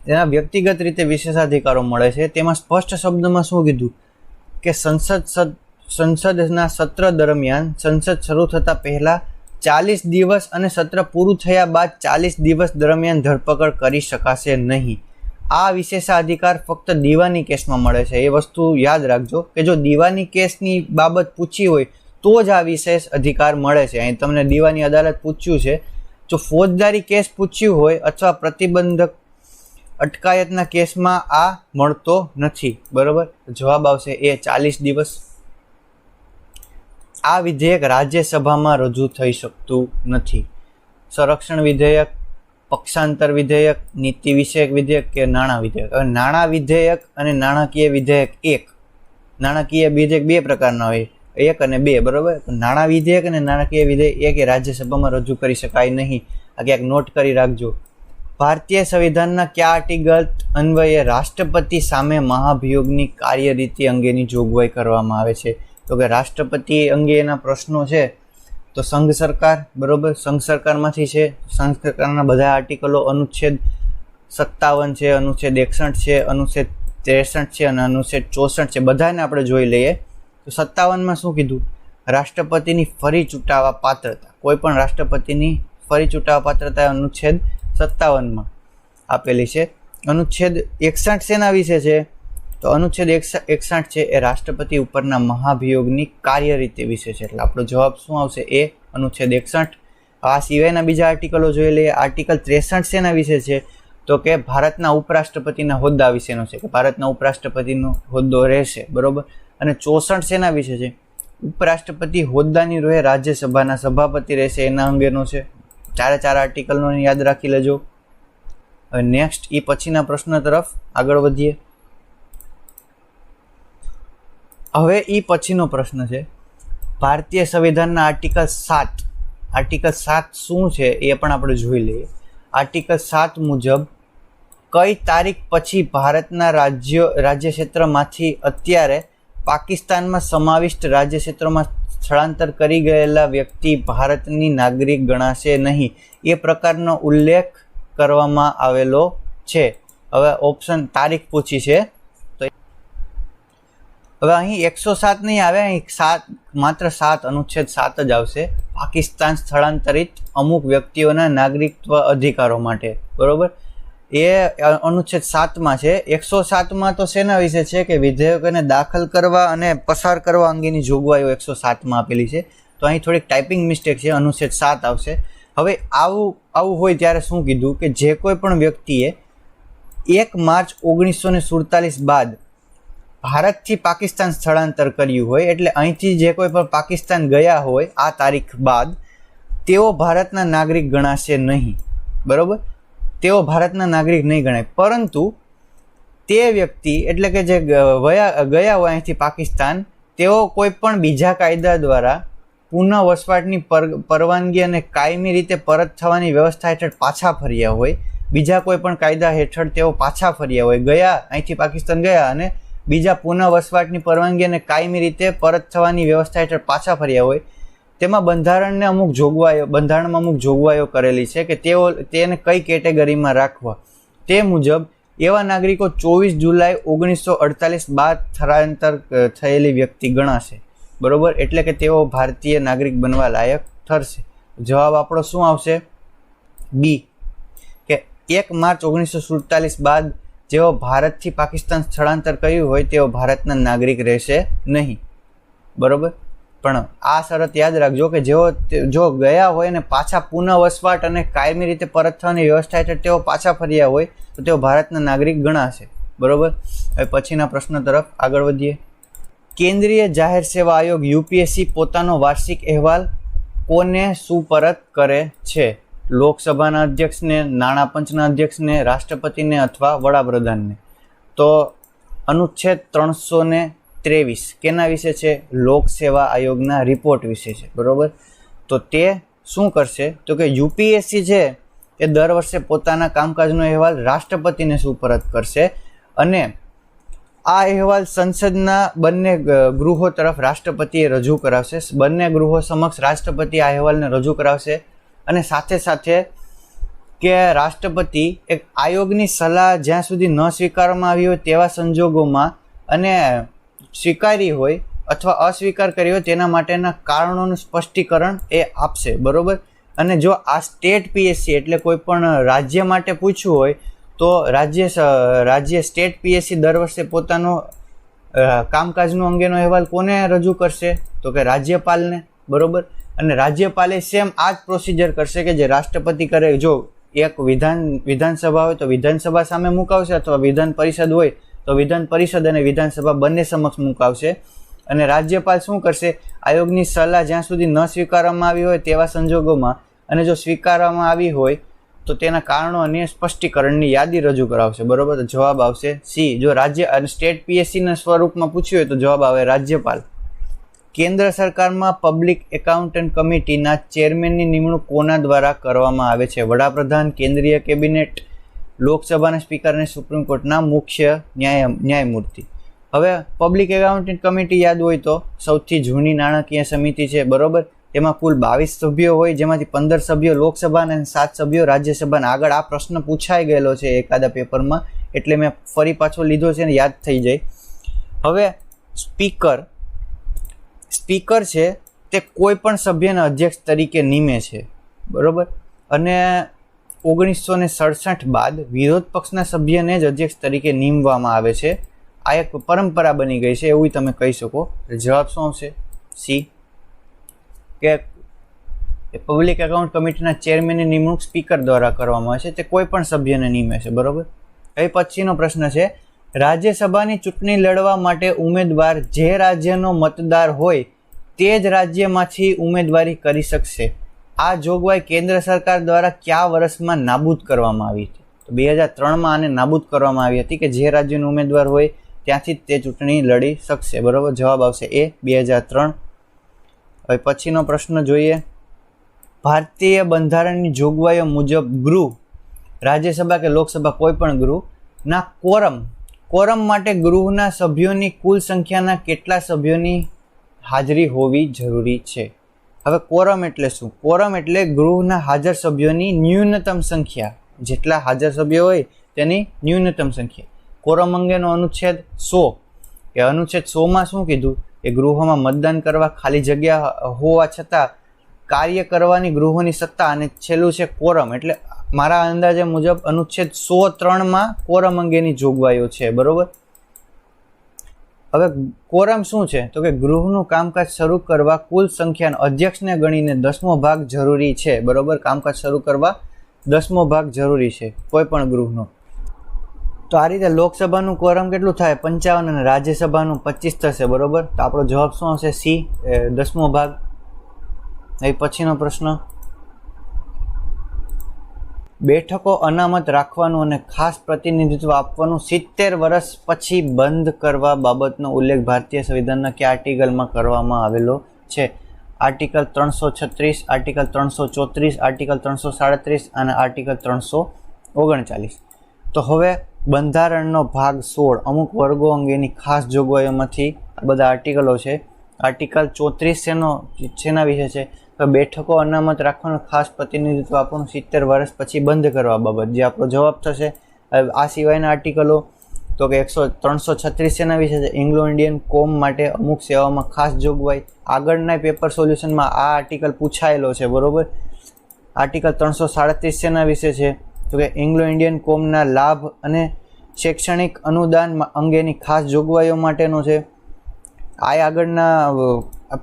એના વ્યક્તિગત રીતે વિશેષાધિકારો મળે છે. તેમાં સ્પષ્ટ શબ્દમાં શું કીધું કે સંસદના સત્ર દરમિયાન સંસદ શરૂ થતાં પહેલા 40 દિવસ અને સત્ર પૂરું થયા બાદ 40 દિવસ દરમિયાન ધરપકડ કરી શકાશે નહીં. આ વિશેષાધિકાર ફક્ત દીવાની કેસમાં મળે છે. એ વસ્તુ યાદ રાખજો કે જો દીવાની કેસની બાબત પૂછી હોય તો જ આ વિશેષ અધિકાર મળે છે. અહીં તમને દીવાની અદાલત પૂછ્યું છે. જો ફોજદારી કેસ પૂછ્યું હોય અથવા પ્રતિબંધક અટકાયતના કેસમાં આ મળતો નથી, બરોબર. જવાબ આવશે એ 40 દિવસ. આ વિધેયક રાજ્યસભામાં રજૂ થઈ શકતું નથી. સંરક્ષણ વિધેયક, પક્ષાંતર વિધેયક, નીતિ વિષયક વિધેયક કે નાણાં વિધેયક. હવે નાણાં વિધેયક અને નાણાકીય વિધેયક નાણાકીય વિધેયક બે પ્રકારના હોય, 1 અને 2, બરોબર. નાણાં વિધેયક અને નાણાકીય વિધેયક એ રાજ્યસભામાં રજૂ કરી શકાય નહીં. આ ક્યાંક નોટ કરી રાખજો. ભારતીય સંવિધાનના કયા આર્ટિકલ અન્વયે રાષ્ટ્રપતિ સામે મહાભિયોગની કાર્યરીતિ અંગેની જોગવાઈ કરવામાં આવે છે? તો કે રાષ્ટ્રપતિ અંગેના પ્રશ્નો છે તો સંઘ સરકાર, બરોબર, સંઘ સરકારમાંથી છે. સંઘ સરકારના બધા આર્ટિકલો અનુચ્છેદ 57 છે, અનુચ્છેદ 61 છે, અનુચ્છેદ 63 છે અને અનુચ્છેદ 64 છે. બધાને આપણે જોઈ લઈએ. તો 57માં શું કીધું? રાષ્ટ્રપતિની ફરી ચૂંટાવા પાત્રતા, કોઈ પણ રાષ્ટ્રપતિની ફરી ચૂંટાવા પાત્રતા અનુચ્છેદ 57માં આપેલી છે. અનુચ્છેદ 61 શેના વિશે છે? તો અનુચ્છેદ 61 છે એ રાષ્ટ્રપતિ ઉપરના મહાભિયોગની કાર્યરીતિ વિશે છે. એટલે આપણો જવાબ શું આવશે? એ અનુચ્છેદ 61. આ સિવાયના બીજા આર્ટિકલો જોઈ લઈએ. આર્ટિકલ 63 શેના વિશે છે? તો કે ભારતના ઉપરાષ્ટ્રપતિના હોદ્દા વિશેનો છે, કે ભારતના ઉપરાષ્ટ્રપતિનો હોદ્દો રહેશે, બરોબર. અને 64 શેના વિશે છે? ઉપરાષ્ટ્રપતિ હોદ્દાની રોહે રાજ્યસભાના સભાપતિ રહેશે, એના અંગેનો છે. 4 આર્ટિકલનો યાદ રાખી લેજો. હવે નેક્સ્ટ એ પછીના પ્રશ્ન તરફ આગળ વધીએ. હવે એ પછીનો પ્રશ્ન છે ભારતીય સંવિધાનના આર્ટિકલ 7 શું છે એ પણ આપણે જોઈ લઈએ. આર્ટિકલ 7 મુજબ કઈ તારીખ પછી ભારતના રાજ્ય ક્ષેત્રમાંથી અત્યારે પાકિસ્તાનમાં સમાવિષ્ટ રાજ્ય ક્ષેત્રોમાં સ્થળાંતર કરી ગયેલા વ્યક્તિ ભારતની નાગરિક ગણાશે નહીં, એ પ્રકારનો ઉલ્લેખ કરવામાં આવેલો છે. હવે ઓપ્શન તારીખ પૂછી છે તો હવે અહીં 107 નહીં આવે, અહીં માત્ર 7 અનુચ્છેદ 7 જ આવશે. પાકિસ્તાન સ્થળાંતરિત અમુક વ્યક્તિઓના નાગરિકત્વ અધિકારો માટે, બરોબર, એ અનુચ્છેદ 7માં છે. 107માં તો શેના વિશે છે કે વિધેયકોને દાખલ કરવા અને પસાર કરવા અંગેની જોગવાઈઓ 107માં આપેલી છે. તો અહીં થોડીક ટાઈપિંગ મિસ્ટેક છે, અનુચ્છેદ 7 આવશે. હવે આવું હોય ત્યારે શું કીધું કે જે કોઈ પણ વ્યક્તિએ 1 માર્ચ 1947 બાદ ભારતથી પાકિસ્તાન સ્થળાંતર કર્યું હોય, એટલે અહીંથી જે કોઈ પણ પાકિસ્તાન ગયા હોય આ તારીખ બાદ, તેઓ ભારતના નાગરિક ગણાશે નહીં, બરોબર, તેઓ ભારતના નાગરિક નહીં ગણાય. પરંતુ તે વ્યક્તિ એટલે કે જે ગયા હોય અહીંથી પાકિસ્તાન, તેઓ કોઈ પણ બીજા કાયદા દ્વારા પુનઃ વસવાટની પરવાનગી અને કાયમી રીતે પરત થવાની વ્યવસ્થા હેઠળ પાછા ફર્યા હોય, બીજા કોઈ પણ કાયદા હેઠળ તેઓ પાછા ફર્યા હોય, ગયા અહીંથી પાકિસ્તાન ગયા અને બીજા પુનઃ વસવાટની પરવાનગી અને કાયમી રીતે પરત થવાની વ્યવસ્થા હેઠળ પાછા ફર્યા હોય, તેમાં બંધારણમાં અમુક જોગવાઈઓ કરેલી છે કે તેને કઈ કેટેગરીમાં રાખવા. તે મુજબ એવા નાગરિકો 24 જુલાઈ 1948 બાદ સ્થળાંતર થયેલી વ્યક્તિ ગણાશે, બરોબર, એટલે કે તેઓ ભારતીય નાગરિક બનવા લાયક ઠરશે. જવાબ આપણો શું આવશે? બી, કે 1 માર્ચ 1947 બાદ જેઓ ભારતથી પાકિસ્તાન સ્થળાંતર કર્યું હોય તેઓ ભારતના નાગરિક રહેશે નહીં, બરોબર. પણ આ શરત યાદ રાખજો કે જો ગયા હોય ને પાછા પુનઃ વસવાટ અને કાયમી રીતે પરત થવાની વ્યવસ્થા હેઠળ તેઓ પાછા ફર્યા હોય તો તેઓ ભારતના નાગરિક ગણાશે, બરોબર. હવે પછીના પ્રશ્ન તરફ આગળ વધીએ. કેન્દ્રીય જાહેર સેવા આયોગ યુપીએસસી પોતાનો વાર્ષિક અહેવાલ કોને સુપરત કરે છે? લોકસભાના અધ્યક્ષને, નાણાં પંચના અધ્યક્ષને, રાષ્ટ્રપતિને અથવા વડાપ્રધાનને? તો અનુચ્છેદ 323 કેના વિશે છે? લોક સેવા આયોગના રિપોર્ટ વિશે છે, બરોબર. તો તે શું કરશે? તો કે યુપીએસસી છે એ દર વર્ષે પોતાના કામકાજનો અહેવાલ રાષ્ટ્રપતિને સુપરત કરશે અને આ અહેવાલ સંસદના બંને ગૃહો તરફ રાષ્ટ્રપતિએ રજૂ કરાવશે. બંને ગૃહો સમક્ષ રાષ્ટ્રપતિ આ અહેવાલને રજૂ કરાવશે અને સાથે સાથે કે રાષ્ટ્રપતિ એક આયોગની સલાહ જ્યાં સુધી ન સ્વીકારવામાં આવી હોય તેવા સંજોગોમાં અને સ્વીકારી હોય અથવા અસ્વીકાર કરી હોય તેના માટેના કારણોનું સ્પષ્ટીકરણ એ આપશે, બરોબર. અને જો આ સ્ટેટ પીએસસી એટલે કોઈ પણ રાજ્ય માટે પૂછવું હોય તો રાજ્ય સ્ટેટ પીએસસી દર વર્ષે પોતાનો કામકાજનો અંગેનો અહેવાલ કોને રજૂ કરશે? તો કે રાજ્યપાલને, બરોબર. અને રાજ્યપાલે સેમ આ જ પ્રોસિજર કરશે કે જે રાષ્ટ્રપતિ કરે. જો એક વિધાનસભા હોય તો વિધાનસભા સામે મુકાવશે અથવા વિધાન પરિષદ હોય તો વિધાન પરિષદ અને વિધાનસભા બંને સમક્ષ મુકાવશે. અને રાજ્યપાલ શું કરશે? આયોગની સલાહ જ્યાં સુધી ન સ્વીકારવામાં આવી હોય તેવા સંજોગોમાં અને જો સ્વીકારવામાં આવી હોય તો તેના કારણો અને સ્પષ્ટીકરણની યાદી રજૂ કરાવશે, બરોબર. તો જવાબ આવશે સી. જો રાજ્ય અને સ્ટેટ પીએસસીના સ્વરૂપમાં પૂછ્યું હોય તો જવાબ આવે રાજ્યપાલ. કેન્દ્ર સરકારમાં પબ્લિક એકાઉન્ટન્ટ કમિટીના ચેરમેનની નિમણૂક કોના દ્વારા કરવામાં આવે છે? વડાપ્રધાન, કેન્દ્રીય કેબિનેટ, લોકસભાના સ્પીકર અને સુપ્રીમ કોર્ટના મુખ્ય ન્યાયમૂર્તિ. હવે પબ્લિક એકાઉન્ટન્ટ કમિટી યાદ હોય તો સૌથી જૂની નાણાકીય સમિતિ છે, બરોબર. તેમાં કુલ 22 સભ્યો હોય જેમાંથી 15 સભ્યો લોકસભાના અને 7 સભ્યો રાજ્યસભાના. આગળ આ પ્રશ્ન પૂછાઈ ગયેલો છે એકાદા પેપરમાં એટલે મેં ફરી પાછો લીધો છે ને યાદ થઈ જાય. હવે સ્પીકર છે તે કોઈ પણ સભ્યના અધ્યક્ષ તરીકે નિમે છે, બરોબર. અને 1967 બાદ વિરોધ પક્ષના સભ્યને જ અધ્યક્ષ તરીકે નિમવામાં આવે છે. આ એક પરંપરા બની ગઈ છે એવું તમે કહી શકો. જવાબ શું આવશે? સી, કે પબ્લિક એકાઉન્ટ કમિટીના ચેરમેનની નિમણૂક સ્પીકર દ્વારા કરવામાં આવે છે. તે કોઈ પણ સભ્યને નિમે છે, બરોબર. એ પછીનો પ્રશ્ન છે રાજ્યસભાની ચૂંટણી લડવા માટે ઉમેદવાર જે રાજ્યનો મતદાર હોય તે જ રાજ્યમાંથી ઉમેદવારી કરી શકશે. આ જોગવાઈ કેન્દ્ર સરકાર દ્વારા કયા વર્ષમાં નાબૂદ કરવામાં આવી હતી? તો 2003માં આને નાબૂદ કરવામાં આવી હતી કે જે રાજ્યનો ઉમેદવાર હોય ત્યાંથી જ તે ચૂંટણી લડી શકશે. બરાબર, જવાબ આવશે એ 2003. હવે પછીનો પ્રશ્ન જોઈએ. ભારતીય બંધારણની જોગવાઈઓ મુજબ ગૃહ, રાજ્યસભા કે લોકસભા કોઈ પણ ગૃહના કોરમ માટે ગૃહના સભ્યોની કુલ સંખ્યાના કેટલા સભ્યોની હાજરી હોવી જરૂરી છે? હવે કોરમ એટલે શું? કોરમ એટલે ગૃહના હાજર સભ્યોની ન્યૂનતમ સંખ્યા, જેટલા હાજર સભ્યો હોય તેની ન્યૂનતમ સંખ્યા. કોરમ અંગેનો અનુચ્છેદ 100, એ અનુચ્છેદ 100માં શું કીધું? એ ગૃહોમાં મતદાન કરવા, ખાલી જગ્યા હોવા છતાં કાર્ય કરવાની ગૃહોની સત્તા, અને છેલ્લું છે કોરમ. એટલે મારા અંદાજે મુજબ અનુચ્છેદ 103માં કોરમ અંગેની જોગવાઈઓ છે. બરોબર. હવે કોરમ શું છે? તો કે ગૃહનું કામકાજ શરૂ કરવા કુલ સંખ્યાનો અધ્યક્ષને ગણીને 10મો ભાગ જરૂરી છે. બરોબર, કામકાજ શરૂ કરવા 10મો ભાગ જરૂરી છે કોઈ પણ ગૃહનો. તો આ રીતે લોકસભાનું કોરમ કેટલું થાય? 55, અને રાજ્યસભાનું 25 થશે. બરોબર, તો આપણો જવાબ શું આવશે? સી, 10મો ભાગ. એ પછીનો પ્રશ્ન. બેઠકો અનામત રાખવાનું અને ખાસ પ્રતિનિધિત્વ આપવાનું 70 વર્ષ પછી બંધ કરવા બાબતનો ઉલ્લેખ ભારતીય સંવિધાનના કયા આર્ટિકલમાં કરવામાં આવેલો છે? આર્ટિકલ 336, આર્ટિકલ 334, આર્ટિકલ 337 અને આર્ટિકલ 339. તો હવે બંધારણનો ભાગ 16 અમુક વર્ગો અંગેની ખાસ જોગવાઈઓમાંથી આ બધા આર્ટિકલો છે. આર્ટિકલ 34 શેના વિશે છે? તો બેઠકો અનામત રાખવાનું, ખાસ પ્રતિનિધિત્વ આપવાનું 70 વર્ષ પછી બંધ કરવા બાબત, જે આપણો જવાબ થશે. આ સિવાયના આર્ટિકલો તો કે 336 શેના વિશે છે? એંગ્લો ઇન્ડિયન કોમ માટે અમુક સેવાઓમાં ખાસ જોગવાઈ. આગળના પેપર સોલ્યુશનમાં આ આર્ટિકલ પૂછાયેલો છે. બરોબર. આર્ટિકલ 337 શેના વિશે છે? તો કે એંગ્લો ઇન્ડિયન કોમના લાભ અને શૈક્ષણિક અનુદાન અંગેની ખાસ જોગવાઈઓ માટેનો છે. આ આગળના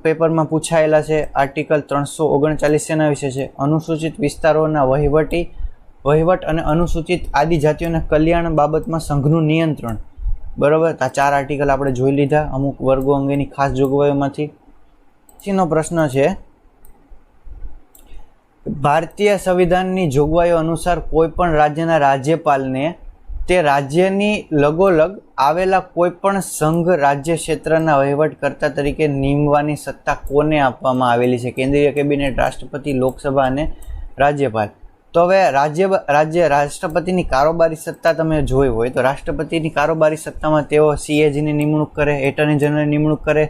પેપરમાં પૂછાયેલા છે. આર્ટિકલ 339 શેના વિશે છે? અનુસૂચિત વિસ્તારોના વહીવટ અને અનુસૂચિત આદિજાતિઓના કલ્યાણ બાબતમાં સંઘનું નિયંત્રણ. બરાબર, આ 4 આર્ટિકલ આપણે જોઈ લીધા અમુક વર્ગો અંગેની ખાસ જોગવાઈઓમાંથી. પછીનો પ્રશ્ન છે, ભારતીય સંવિધાનની જોગવાઈઓ અનુસાર કોઈ પણ રાજ્યના રાજ્યપાલને તે રાજ્યની લગોલગ આવેલા કોઈ પણ સંઘ રાજ્ય ક્ષેત્રના વહીવટકર્તા તરીકે નિમવાની સત્તા કોને આપવામાં આવેલી છે? કેન્દ્રીય કેબિનેટ, રાષ્ટ્રપતિ, લોકસભા અને રાજ્યપાલ. તો હવે રાષ્ટ્રપતિની કારોબારી સત્તા તમે જોઈ હોય તો રાષ્ટ્રપતિની કારોબારી સત્તામાં તેઓ CAGની નિમણૂક કરે, એટર્ની જનરલની નિમણૂક કરે,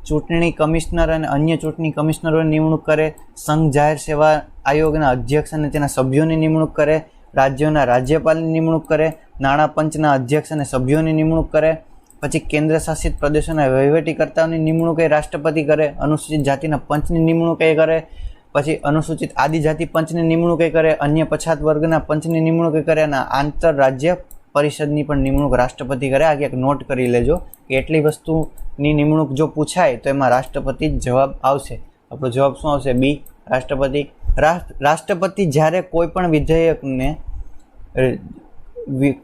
ચૂંટણી કમિશનર અને અન્ય ચૂંટણી કમિશનરોની નિમણૂક કરે, સંઘ જાહેર સેવા આયોગના અધ્યક્ષ અને તેના સભ્યોની નિમણૂક કરે, રાજ્યોના રાજ્યપાલની નિમણૂક કરે, નાણાં પંચના અધ્યક્ષ અને સભ્યોની નિમણૂક કરે, પછી કેન્દ્ર શાસિત પ્રદેશોના વહીવટીકર્તાઓની નિમણૂક એ રાષ્ટ્રપતિ કરે, અનુસૂચિત જાતિના પંચની નિમણૂક એ કરે, પછી અનુસૂચિત આદિજાતિ પંચની નિમણૂક એ કરે, અન્ય પછાત વર્ગના પંચની નિમણૂક એ કરે, અને આંતરરાજ્ય પરિષદની પણ નિમણૂક રાષ્ટ્રપતિ કરે. આ ક્યાંક નોટ કરી લેજો કે એટલી વસ્તુની નિમણૂક જો પૂછાય તો એમાં રાષ્ટ્રપતિ જ જવાબ આવશે. આપણો જવાબ શું આવશે? બી, રાષ્ટ્રપતિ. રાષ્ટ્રપતિ જ્યારે કોઈ પણ વિધેયકને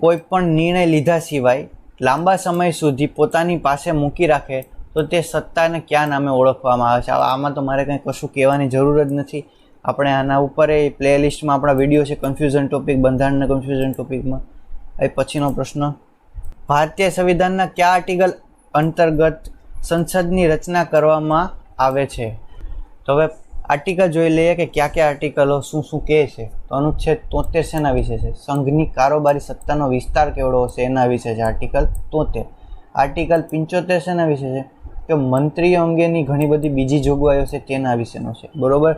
કોઈ પણ નિર્ણય લીધા સિવાય લાંબા સમય સુધી પોતાની પાસે મૂકી રાખે તો તે સત્તાને કયા નામે ઓળખવામાં આવે છે? આમાં તો મારે કંઈ કશું કહેવાની જરૂર જ નથી. આપણે આના ઉપર એ પ્લેલિસ્ટમાં આપણા વિડીયો છે કન્ફ્યુઝન ટોપિક, બંધારણના કન્ફ્યુઝન ટોપિકમાં. એ પછીનો પ્રશ્ન, ભારતીય સંવિધાનના કયા આર્ટિકલ અંતર્ગત સંસદની રચના કરવામાં આવે છે? તો હવે આર્ટિકલ જોઈ લઈએ કે કયા કયા આર્ટિકલો શું શું કહે છે. તો અનુચ્છેદ 73 શેના વિશે છે? સંઘની કારોબારી સત્તાનો વિસ્તાર કેવડો હશે એના વિશે છે આર્ટિકલ 73. આર્ટિકલ 75 શેના વિશે છે? કે મંત્રીઓ અંગેની ઘણી બધી બીજી જોગવાઈઓ છે તેના વિશેનો છે. બરોબર.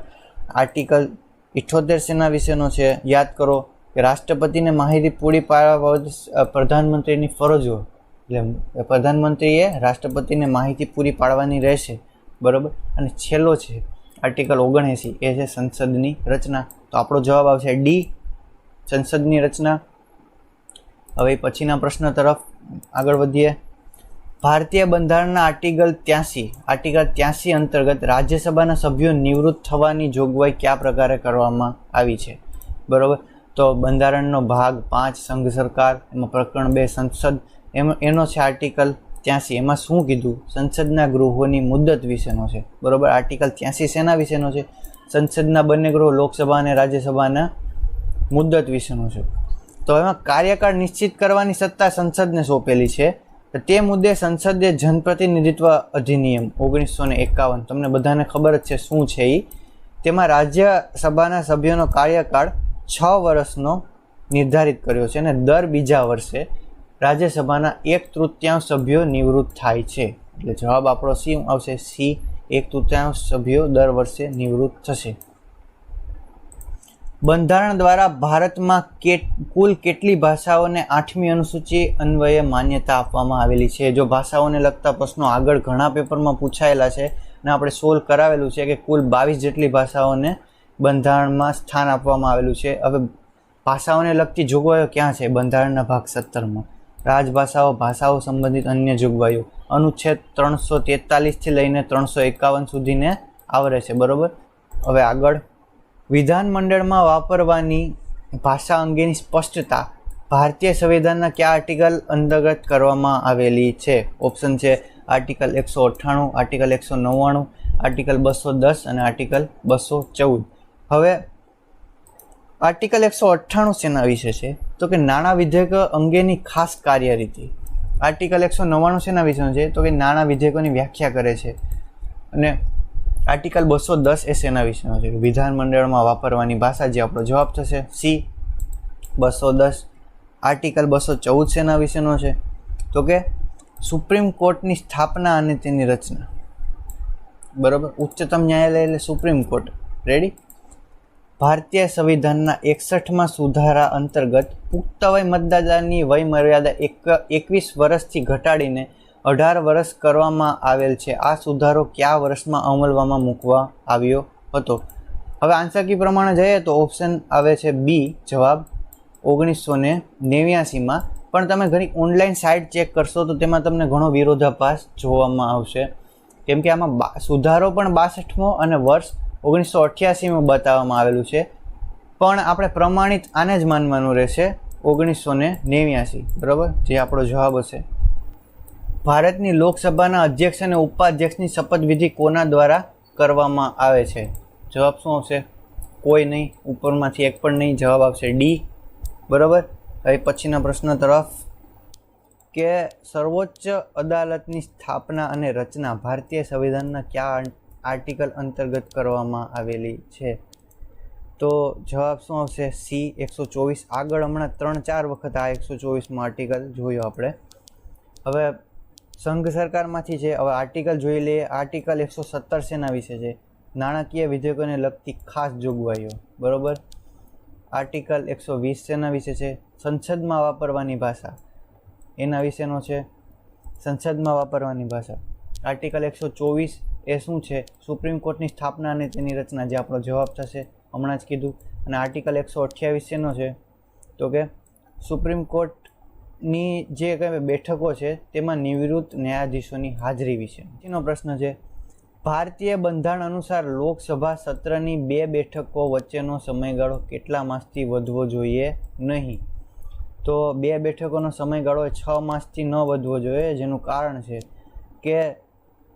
આર્ટિકલ 78 શેના વિશેનો છે? યાદ કરો કે રાષ્ટ્રપતિને માહિતી પૂરી પાડવા બાબતે પ્રધાનમંત્રીની ફરજો, એટલે પ્રધાનમંત્રીએ રાષ્ટ્રપતિને માહિતી પૂરી પાડવાની રહેશે. બરોબર. અને છેલ્લો છે આર્ટિકલ 79, એ છે સંસદની રચના. તો આપણો જવાબ આવશે ડી, સંસદની રચના. હવે પછીના પ્રશ્ન તરફ આગળ વધીએ. ભારતીય બંધારણના આર્ટિકલ 83 અંતર્ગત રાજ્યસભાના સભ્યો નિવૃત્ત થવાની જોગવાઈ કયા પ્રકારે કરવામાં આવી છે? બરોબર. તો બંધારણનો ભાગ 5 સંઘ સરકાર, એમાં પ્રકરણ 2 સંસદ, એનો છે આર્ટિકલ 83. એમાં શું કીધું? સંસદના ગૃહોની મુદ્દત વિશેનો છે. બરોબર. આર્ટિકલ 83 શેના વિશેનો છે? સંસદના બંને ગૃહો લોકસભા અને રાજ્યસભાના મુદ્દત વિશેનો છે. તો એમાં કાર્યકાળ નિશ્ચિત કરવાની સત્તા સંસદને સોંપેલી છે. તે મુદ્દે સંસદે જનપ્રતિનિધિત્વ અધિનિયમ 1951, તમને બધાને ખબર જ છે શું છે એ, તેમાં રાજ્યસભાના સભ્યોનો કાર્યકાળ 6 વર્ષનો નિર્ધારિત કર્યો છે અને દર બીજા વર્ષે રાજ્યસભાના 1/3 સભ્યો નિવૃત્ત થાય છે. એટલે જવાબ આપણો સી આવશે, સી 1/3 સભ્યો દર વર્ષે નિવૃત્ત થશે. બંધારણ દ્વારા ભારતમાં કુલ કેટલી ભાષાઓને 8મી અનુસૂચિ અન્વયે માન્યતા આપવામાં આવેલી છે? જો ભાષાઓને લગતા પ્રશ્નો આગળ ઘણા પેપરમાં પૂછાયેલા છે અને આપણે સોલ્વ કરાવેલું છે કે કુલ 22 જેટલી ભાષાઓને બંધારણમાં સ્થાન આપવામાં આવેલું છે. હવે ભાષાઓને લગતી જોગવાઈઓ ક્યાં છે? બંધારણના ભાગ 17માં રાજભાષાઓ, ભાષાઓ સંબંધિત અન્ય જોગવાઈઓ અનુચ્છેદ 343 થી લઈને 351 સુધીને આવરે છે. બરોબર. હવે આગળ, વિધાનમંડળમાં વાપરવાની ભાષા અંગેની સ્પષ્ટતા ભારતીય સંવિધાનના કયા આર્ટિકલ અંતર્ગત કરવામાં આવેલી છે? ઓપ્શન છે આર્ટિકલ 198, આર્ટિકલ 199, આર્ટિકલ 210 અને આર્ટિકલ 214. હવે આર્ટિકલ 198 શેના વિશે છે? તો કે નાણાં વિધેયક અંગેની ખાસ કાર્યરીતિ. આર્ટિકલ 199 શેના વિશેનો છે? તો કે નાણાં વિધેયકોની વ્યાખ્યા કરે છે. અને આર્ટિકલ 210 એ શેના વિશેનો છે? વિધાનમંડળમાં વાપરવાની ભાષા, જે આપણો જવાબ થશે સી 210. આર્ટિકલ 214 શેના વિશેનો છે? તો કે સુપ્રીમ કોર્ટની સ્થાપના અને તેની રચના. બરાબર. ઉચ્ચતમ ન્યાયાલય એટલે સુપ્રીમ કોર્ટ. રેડી. ભારતીય સંવિધાનના 61માં સુધારા અંતર્ગત પુખ્ત વય મતદાતાની વય મર્યાદા 21 વર્ષથી ઘટાડીને 18 વર્ષ કરવામાં આવેલ છે. આ સુધારો કયા વર્ષમાં અમલમાં મૂકવા આવ્યો હતો? હવે આન્સર કી પ્રમાણે જઈએ તો ઓપ્શન આવે છે બી, જવાબ 1989માં. પણ તમે ઘણી ઓનલાઈન સાઇટ ચેક કરશો તો તેમાં તમને ઘણો વિરોધાભાસ જોવામાં આવશે, કેમ કે આમાં સુધારો પણ 62મો અને વર્ષ 1988માં બતાવવામાં આવેલું છે. પણ આપણે પ્રમાણિત આને જ માનવાનું રહેશે 1989. બરાબર, જે આપણો જવાબ હશે. ભારતની લોકસભાના અધ્યક્ષ અને ઉપાધ્યક્ષની શપથવિધિ કોના દ્વારા કરવામાં આવે છે? જવાબ શું આવશે? કોઈ નહીં, ઉપરમાંથી એક પણ નહીં. જવાબ આવશે ડી. બરાબર. હવે પછીના પ્રશ્ન તરફ, કે સર્વોચ્ચ અદાલતની સ્થાપના અને રચના ભારતીય સંવિધાનના કયા આર્ટિકલ અંતર્ગત કરવામાં આવેલી છે? તો જવાબ શું આવશે? સી 124. આગળ હમણાં 3-4 વખત આ 124માં આર્ટિકલ જોયો આપણે. હવે સંઘ સરકારમાંથી છે. હવે આર્ટિકલ જોઈ લઈએ. આર્ટિકલ 117 શેના વિશે છે? નાણાકીય વિધેયકોને લગતી ખાસ જોગવાઈઓ. બરાબર. આર્ટિકલ 120 શેના વિશે છે? સંસદમાં વાપરવાની ભાષા, એના વિશેનો છે. સંસદમાં વાપરવાની ભાષા. આર્ટિકલ 124 એ શું છે? સુપ્રીમ કોર્ટની સ્થાપના અને તેની રચના, જે આપણો જવાબ થશે, હમણાં જ કીધું. અને આર્ટિકલ 128 શેનો છે? તો કે સુપ્રીમ કોર્ટની જે કંઈ બેઠકો છે તેમાં નિવૃત્ત ન્યાયાધીશોની હાજરી વિશે. એનો પ્રશ્ન છે, ભારતીય બંધારણ અનુસાર લોકસભા સત્રની 2 બેઠકો વચ્ચેનો સમયગાળો કેટલા માસથી વધવો જોઈએ નહીં? તો 2 બેઠકોનો સમયગાળો 6 માસથી ન વધવો જોઈએ, જેનું કારણ છે કે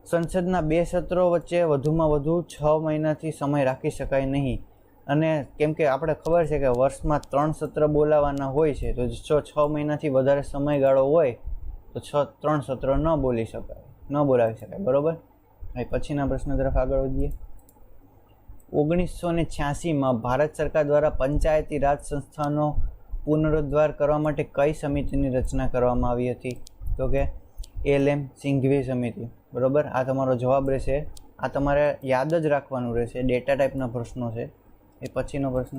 સંસદના 2 સત્રો વચ્ચે વધુમાં વધુ 6 મહિનાથી સમય રાખી શકાય નહીં. અને કેમ કે આપણે ખબર છે કે વર્ષમાં 3 સત્ર બોલાવવાના હોય છે, તો જો 6 મહિનાથી વધારે સમયગાળો હોય તો 3 સત્ર ન બોલાવી શકાય. બરાબર. હવે પછીના પ્રશ્ન તરફ આગળ વધીએ. 1986માં ભારત સરકાર દ્વારા પંચાયતી રાજ સંસ્થાનો પુનરુદ્ધાર કરવા માટે કઈ સમિતિની રચના કરવામાં આવી હતી? તો કે એલ.એમ. સિંઘવી સમિતિ. બરાબર. આ તમારો જવાબ રહેશે. આ તમારે યાદ જ રાખવાનું રહેશે. ડેટા ટાઈપના પ્રશ્નો છે. એ પછીનો પ્રશ્ન,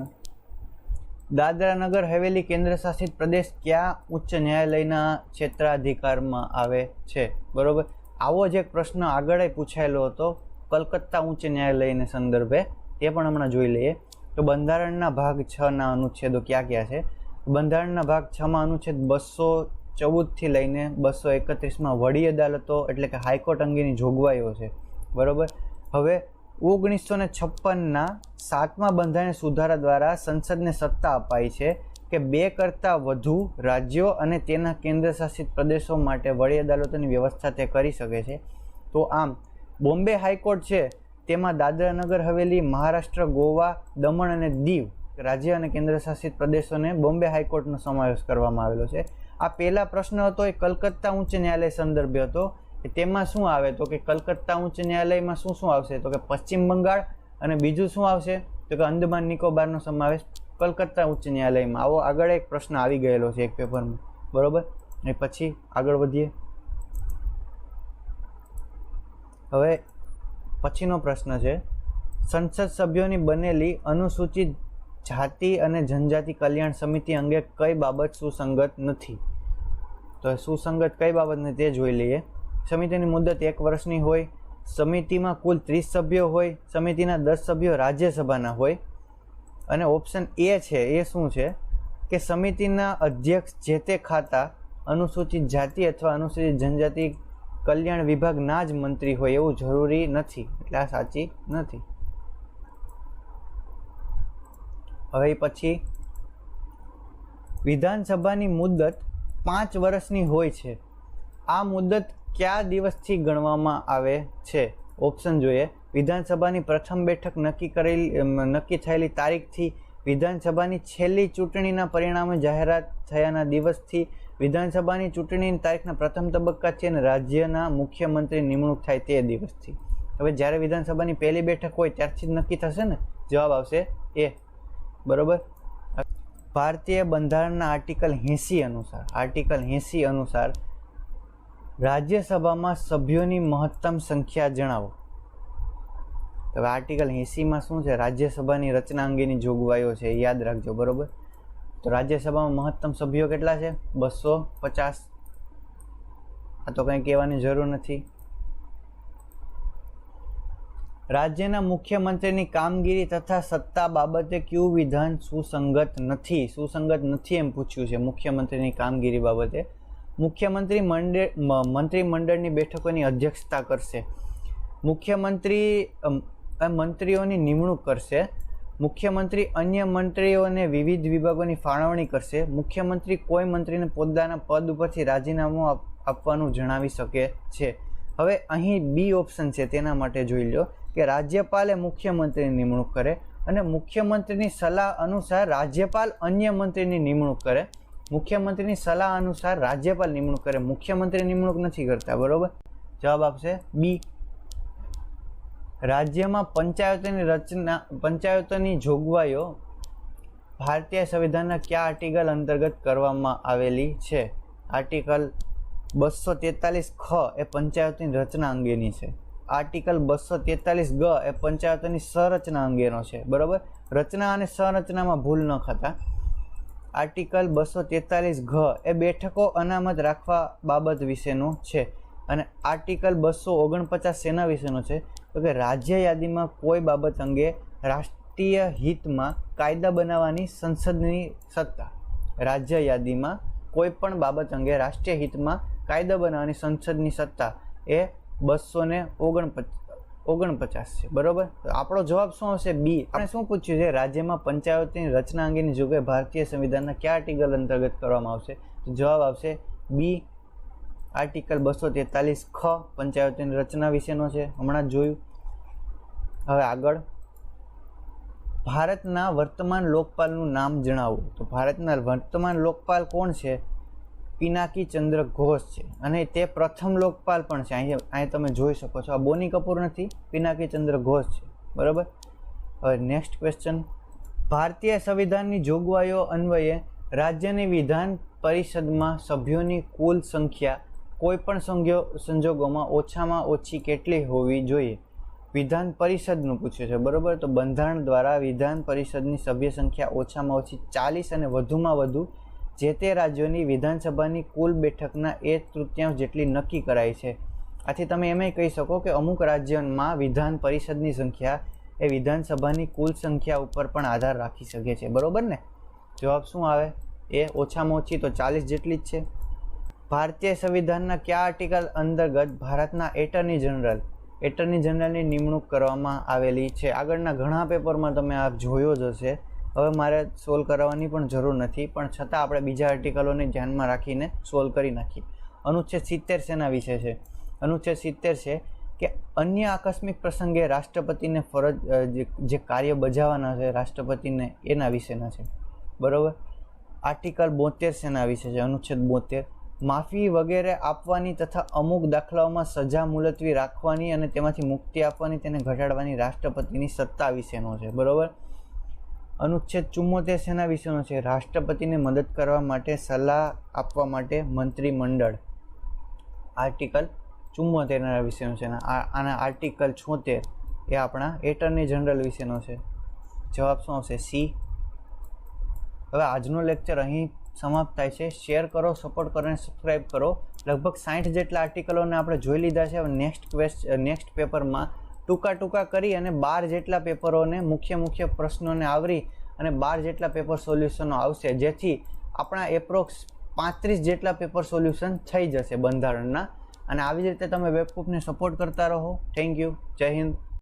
દાદરા નગર હવેલી કેન્દ્ર શાસિત પ્રદેશ કયા ઉચ્ચ ન્યાયાલયના ક્ષેત્રાધિકારમાં આવે છે? બરાબર. આવો જ એક પ્રશ્ન આગળ પૂછાયેલો હતો કલકત્તા ઉચ્ચ ન્યાયાલયને સંદર્ભે, તે પણ હમણાં જોઈ લઈએ. તો બંધારણના ભાગ 6ના અનુચ્છેદો ક્યાં ક્યાં છે? બંધારણના ભાગ 6માં અનુચ્છેદ 214 થી લઈને 231માં વડી અદાલતો એટલે કે હાઈકોર્ટ અંગેની જોગવાઈઓ છે. બરાબર. હવે 1956ના 7મા બંધારણ સુધારા દ્વારા સંસદને સત્તા અપાઈ છે કે 2 કરતાં વધુ રાજ્યો અને તેના કેન્દ્ર શાસિત પ્રદેશો માટે વડી અદાલતોની વ્યવસ્થા તે કરી શકે છે. તો આમ બોમ્બે હાઈકોર્ટ છે તેમાં દાદરા નગર હવેલી, મહારાષ્ટ્ર, ગોવા, દમણ અને દીવ રાજ્ય અને કેન્દ્રશાસિત પ્રદેશોને બોમ્બે હાઈકોર્ટનો સમાવેશ કરવામાં આવેલો છે. આ પહેલા પ્રશ્ન હતો એ કલકત્તા ઉચ્ચ ન્યાયાલય સંદર્ભે હતો. તેમાં શું આવે તો કે કલકત્તા ઉચ્ચ ન્યાયાલયમાં શું શું આવશે તો કે પશ્ચિમ બંગાળ, અને બીજું શું આવશે તો કે અંદમાન નિકોબારનો સમાવેશ કલકત્તા ઉચ્ચ ન્યાયાલયમાં. આવો આગળ એક પ્રશ્ન આવી ગયેલો છે એક પેપરમાં, બરોબર. એ પછી આગળ વધીએ. હવે પછીનો પ્રશ્ન છે, સંસદ સભ્યોની બનેલી અનુસૂચિત જાતિ અને જનજાતિ કલ્યાણ સમિતિ અંગે કઈ બાબત સુસંગત નથી? તો સુસંગત કઈ બાબત નથી તે જોઈ લઈએ. સમિતિની મુદત 1 વર્ષની હોય, સમિતિમાં કુલ 30 સભ્યો હોય, સમિતિના 10 સભ્યો રાજ્યસભાના હોય, અને ઓપ્શન એ છે એ શું છે કે સમિતિના અધ્યક્ષ જે તે ખાતા અનુસૂચિત જાતિ અથવા અનુસૂચિત જનજાતિ કલ્યાણ વિભાગના જ મંત્રી હોય એવું જરૂરી નથી. એટલે આ સાચી નથી. હવે પછી વિધાનસભાની મુદત 5 વર્ષની હોય છે. આ મુદત કયા દિવસથી ગણવામાં આવે છે? ઓપ્શન જોઈએ. વિધાનસભાની પ્રથમ બેઠક નક્કી થયેલી તારીખથી, વિધાનસભાની છેલ્લી ચૂંટણીના પરિણામે જાહેરાત થયાના દિવસથી, વિધાનસભાની ચૂંટણીની તારીખના પ્રથમ તબક્કાથી, અને રાજ્યના મુખ્યમંત્રી નિમણૂક થાય તે દિવસથી. હવે જ્યારે વિધાનસભાની પહેલી બેઠક હોય ત્યારથી જ નક્કી થશે ને. જવાબ આવશે એ, બરોબર. ભારતીય બંધારણના આર્ટિકલ 80 અનુસાર રાજ્યસભામાં સભ્યોની મહત્તમ સંખ્યા જણાવો. હવે આર્ટિકલ 80માં શું છે? રાજ્યસભાની રચના અંગેની જોગવાઈઓ છે, યાદ રાખજો, બરોબર. તો રાજ્યસભામાં મહત્તમ સભ્યો કેટલા છે? 250. આ તો કંઈ કહેવાની જરૂર નથી. રાજ્યના મુખ્યમંત્રીની કામગીરી તથા સત્તા બાબતે કયું વિધાન સુસંગત નથી? સુસંગત નથી એમ પૂછ્યું છે મુખ્યમંત્રીની કામગીરી બાબતે. મુખ્યમંત્રી મંત્રીમંડળની બેઠકોની અધ્યક્ષતા કરશે. મુખ્યમંત્રી મંત્રીઓની નિમણૂક કરશે. મુખ્યમંત્રી અન્ય મંત્રીઓને વિવિધ વિભાગોની ફાળવણી કરશે. મુખ્યમંત્રી કોઈ મંત્રીને પોતાના પદ ઉપરથી રાજીનામું આપવાનું જણાવી શકે છે. હવે અહીં બી ઓપ્શન છે તેના માટે જોઈ લો કે રાજ્યપાલે મુખ્યમંત્રીની નિમણૂક કરે, અને મુખ્યમંત્રીની સલાહ અનુસાર રાજ્યપાલ અન્ય મંત્રીની નિમણૂક કરે. મુખ્યમંત્રીની સલાહ અનુસાર રાજ્યપાલ નિમણૂક કરે, મુખ્યમંત્રી નિમણૂક નથી કરતા, બરોબર. જવાબ આપશે બી. રાજ્યમાં પંચાયતોની જોગવાઈઓ ભારતીય સંવિધાનના કયા આર્ટિકલ અંતર્ગત કરવામાં આવેલી છે? આર્ટિકલ 243 ખ એ પંચાયતની રચના અંગેની છે. આર્ટિકલ 243 ગ એ પંચાયતોની સંરચના અંગેનો છે, બરોબર. રચના અને સંરચનામાં ભૂલ ન ખાતા. આર્ટિકલ 243 ઘ એ બેઠકો અનામત રાખવા બાબત વિશેનો છે, અને આર્ટિકલ 249 શેના વિશેનો છે તો કે રાજ્ય યાદીમાં કોઈ બાબત અંગે રાષ્ટ્રીય હિતમાં કાયદા બનાવવાની સંસદની સત્તા. રાજ્ય યાદીમાં કોઈ પણ બાબત અંગે રાષ્ટ્રીય હિતમાં કાયદા બનાવવાની સંસદની સત્તા એ 249 છે, બરોબર. તો આપણો જવાબ શું આવશે? બી. આપણે શું પૂછ્યું છે? રાજ્યમાં પંચાયતની રચના અંગેની જોગવાઈ ભારતીય સંવિધાનના કયા આર્ટિકલ અંતર્ગત કરવામાં આવશે? તો જવાબ આવશે બી. આર્ટિકલ 243 ખ પંચાયતની રચના વિશેનો છે, હમણાં જ જોયું. હવે આગળ, ભારતના વર્તમાન લોકપાલનું નામ જણાવો. તો ભારતના વર્તમાન લોકપાલ કોણ છે? પિનાકી ચંદ્ર ઘોષ છે, અને તે પ્રથમ લોકપાલ પણ છે. અહીં તમે જોઈ શકો છો, આ બોની કપૂર નથી, પિનાકી ચંદ્ર ઘોષ છે, બરાબર. હવે નેક્સ્ટ ક્વેશ્ચન, ભારતીય સંવિધાનની જોગવાઈઓ અન્વયે રાજ્યની વિધાન પરિષદમાં સભ્યોની કુલ સંખ્યા કોઈ પણ સંજોગોમાં ઓછામાં ઓછી કેટલી હોવી જોઈએ? વિધાન પરિષદનું પૂછ્યું છે, બરોબર. તો બંધારણ દ્વારા વિધાન પરિષદની સભ્ય સંખ્યા ઓછામાં ઓછી 40 અને વધુમાં વધુ જે તે રાજ્યોની વિધાનસભાની કુલ બેઠકના 1/3 જેટલી નક્કી કરાય છે. આથી તમે એમ કહી શકો કે અમુક રાજ્યોમાં વિધાન પરિષદની સંખ્યા એ વિધાનસભાની કુલ સંખ્યા ઉપર પણ આધાર રાખી શકે છે, બરોબર ને. જવાબ શું આવે? એ ઓછામાં ઓછી તો 40 જેટલી જ છે. ભારતીય સંવિધાનના કયા આર્ટિકલ અંતર્ગત ભારતના એટર્ની જનરલની નિમણૂક કરવામાં આવેલી છે? આગળના ઘણા પેપરમાં તમે આ જોયો જ હશે. હવે મારે સોલ્વ કરાવવાની પણ જરૂર નથી, પણ છતાં આપણે બીજા આર્ટિકલોને ધ્યાનમાં રાખીને સોલ્વ કરી નાખીએ. અનુચ્છેદ 70 શેના વિશે છે? અનુચ્છેદ 70 છે કે અન્ય આકસ્મિક પ્રસંગે રાષ્ટ્રપતિને જે કાર્ય બજાવવાના છે રાષ્ટ્રપતિને એના વિશેના છે, બરાબર. આર્ટિકલ 72 શેના વિશે છે? અનુચ્છેદ 72 માફી વગેરે આપવાની તથા અમુક દાખલાઓમાં સજા મુલતવી રાખવાની અને તેમાંથી મુક્તિ આપવાની, તેને ઘટાડવાની રાષ્ટ્રપતિની સત્તા વિશેનો છે, બરાબર. અનુચ્છેદ 74 શેના વિશેનો છે? રાષ્ટ્રપતિને મદદ કરવા માટે સલાહ આપવા માટે મંત્રીમંડળ. આર્ટિકલ 74 વિશેનો છે. આના આર્ટિકલ 76 એ આપણા એટર્ની જનરલ વિશેનો છે. જવાબ શું આવશે? સી. હવે આજનો લેક્ચર અહીં સમાપ્ત થાય છે. શેર કરો, સપોર્ટ કરો અને સબસ્ક્રાઈબ કરો. લગભગ 60 જેટલા આર્ટિકલોને આપણે જોઈ લીધા છે. હવે નેક્સ્ટ પેપરમાં ટૂંકા કરી અને 12 જેટલા પેપરોને મુખ્ય પ્રશ્નોને આવરી અને 12 જેટલા પેપર સોલ્યુશનો આવશે, જેથી આપણા એપ્રોક્સ 35 જેટલા પેપર સોલ્યુશન થઈ જશે બંધારણના. અને આવી જ રીતે તમે વેબકૂફને સપોર્ટ કરતા રહો. Thank you. જય હિન્દ.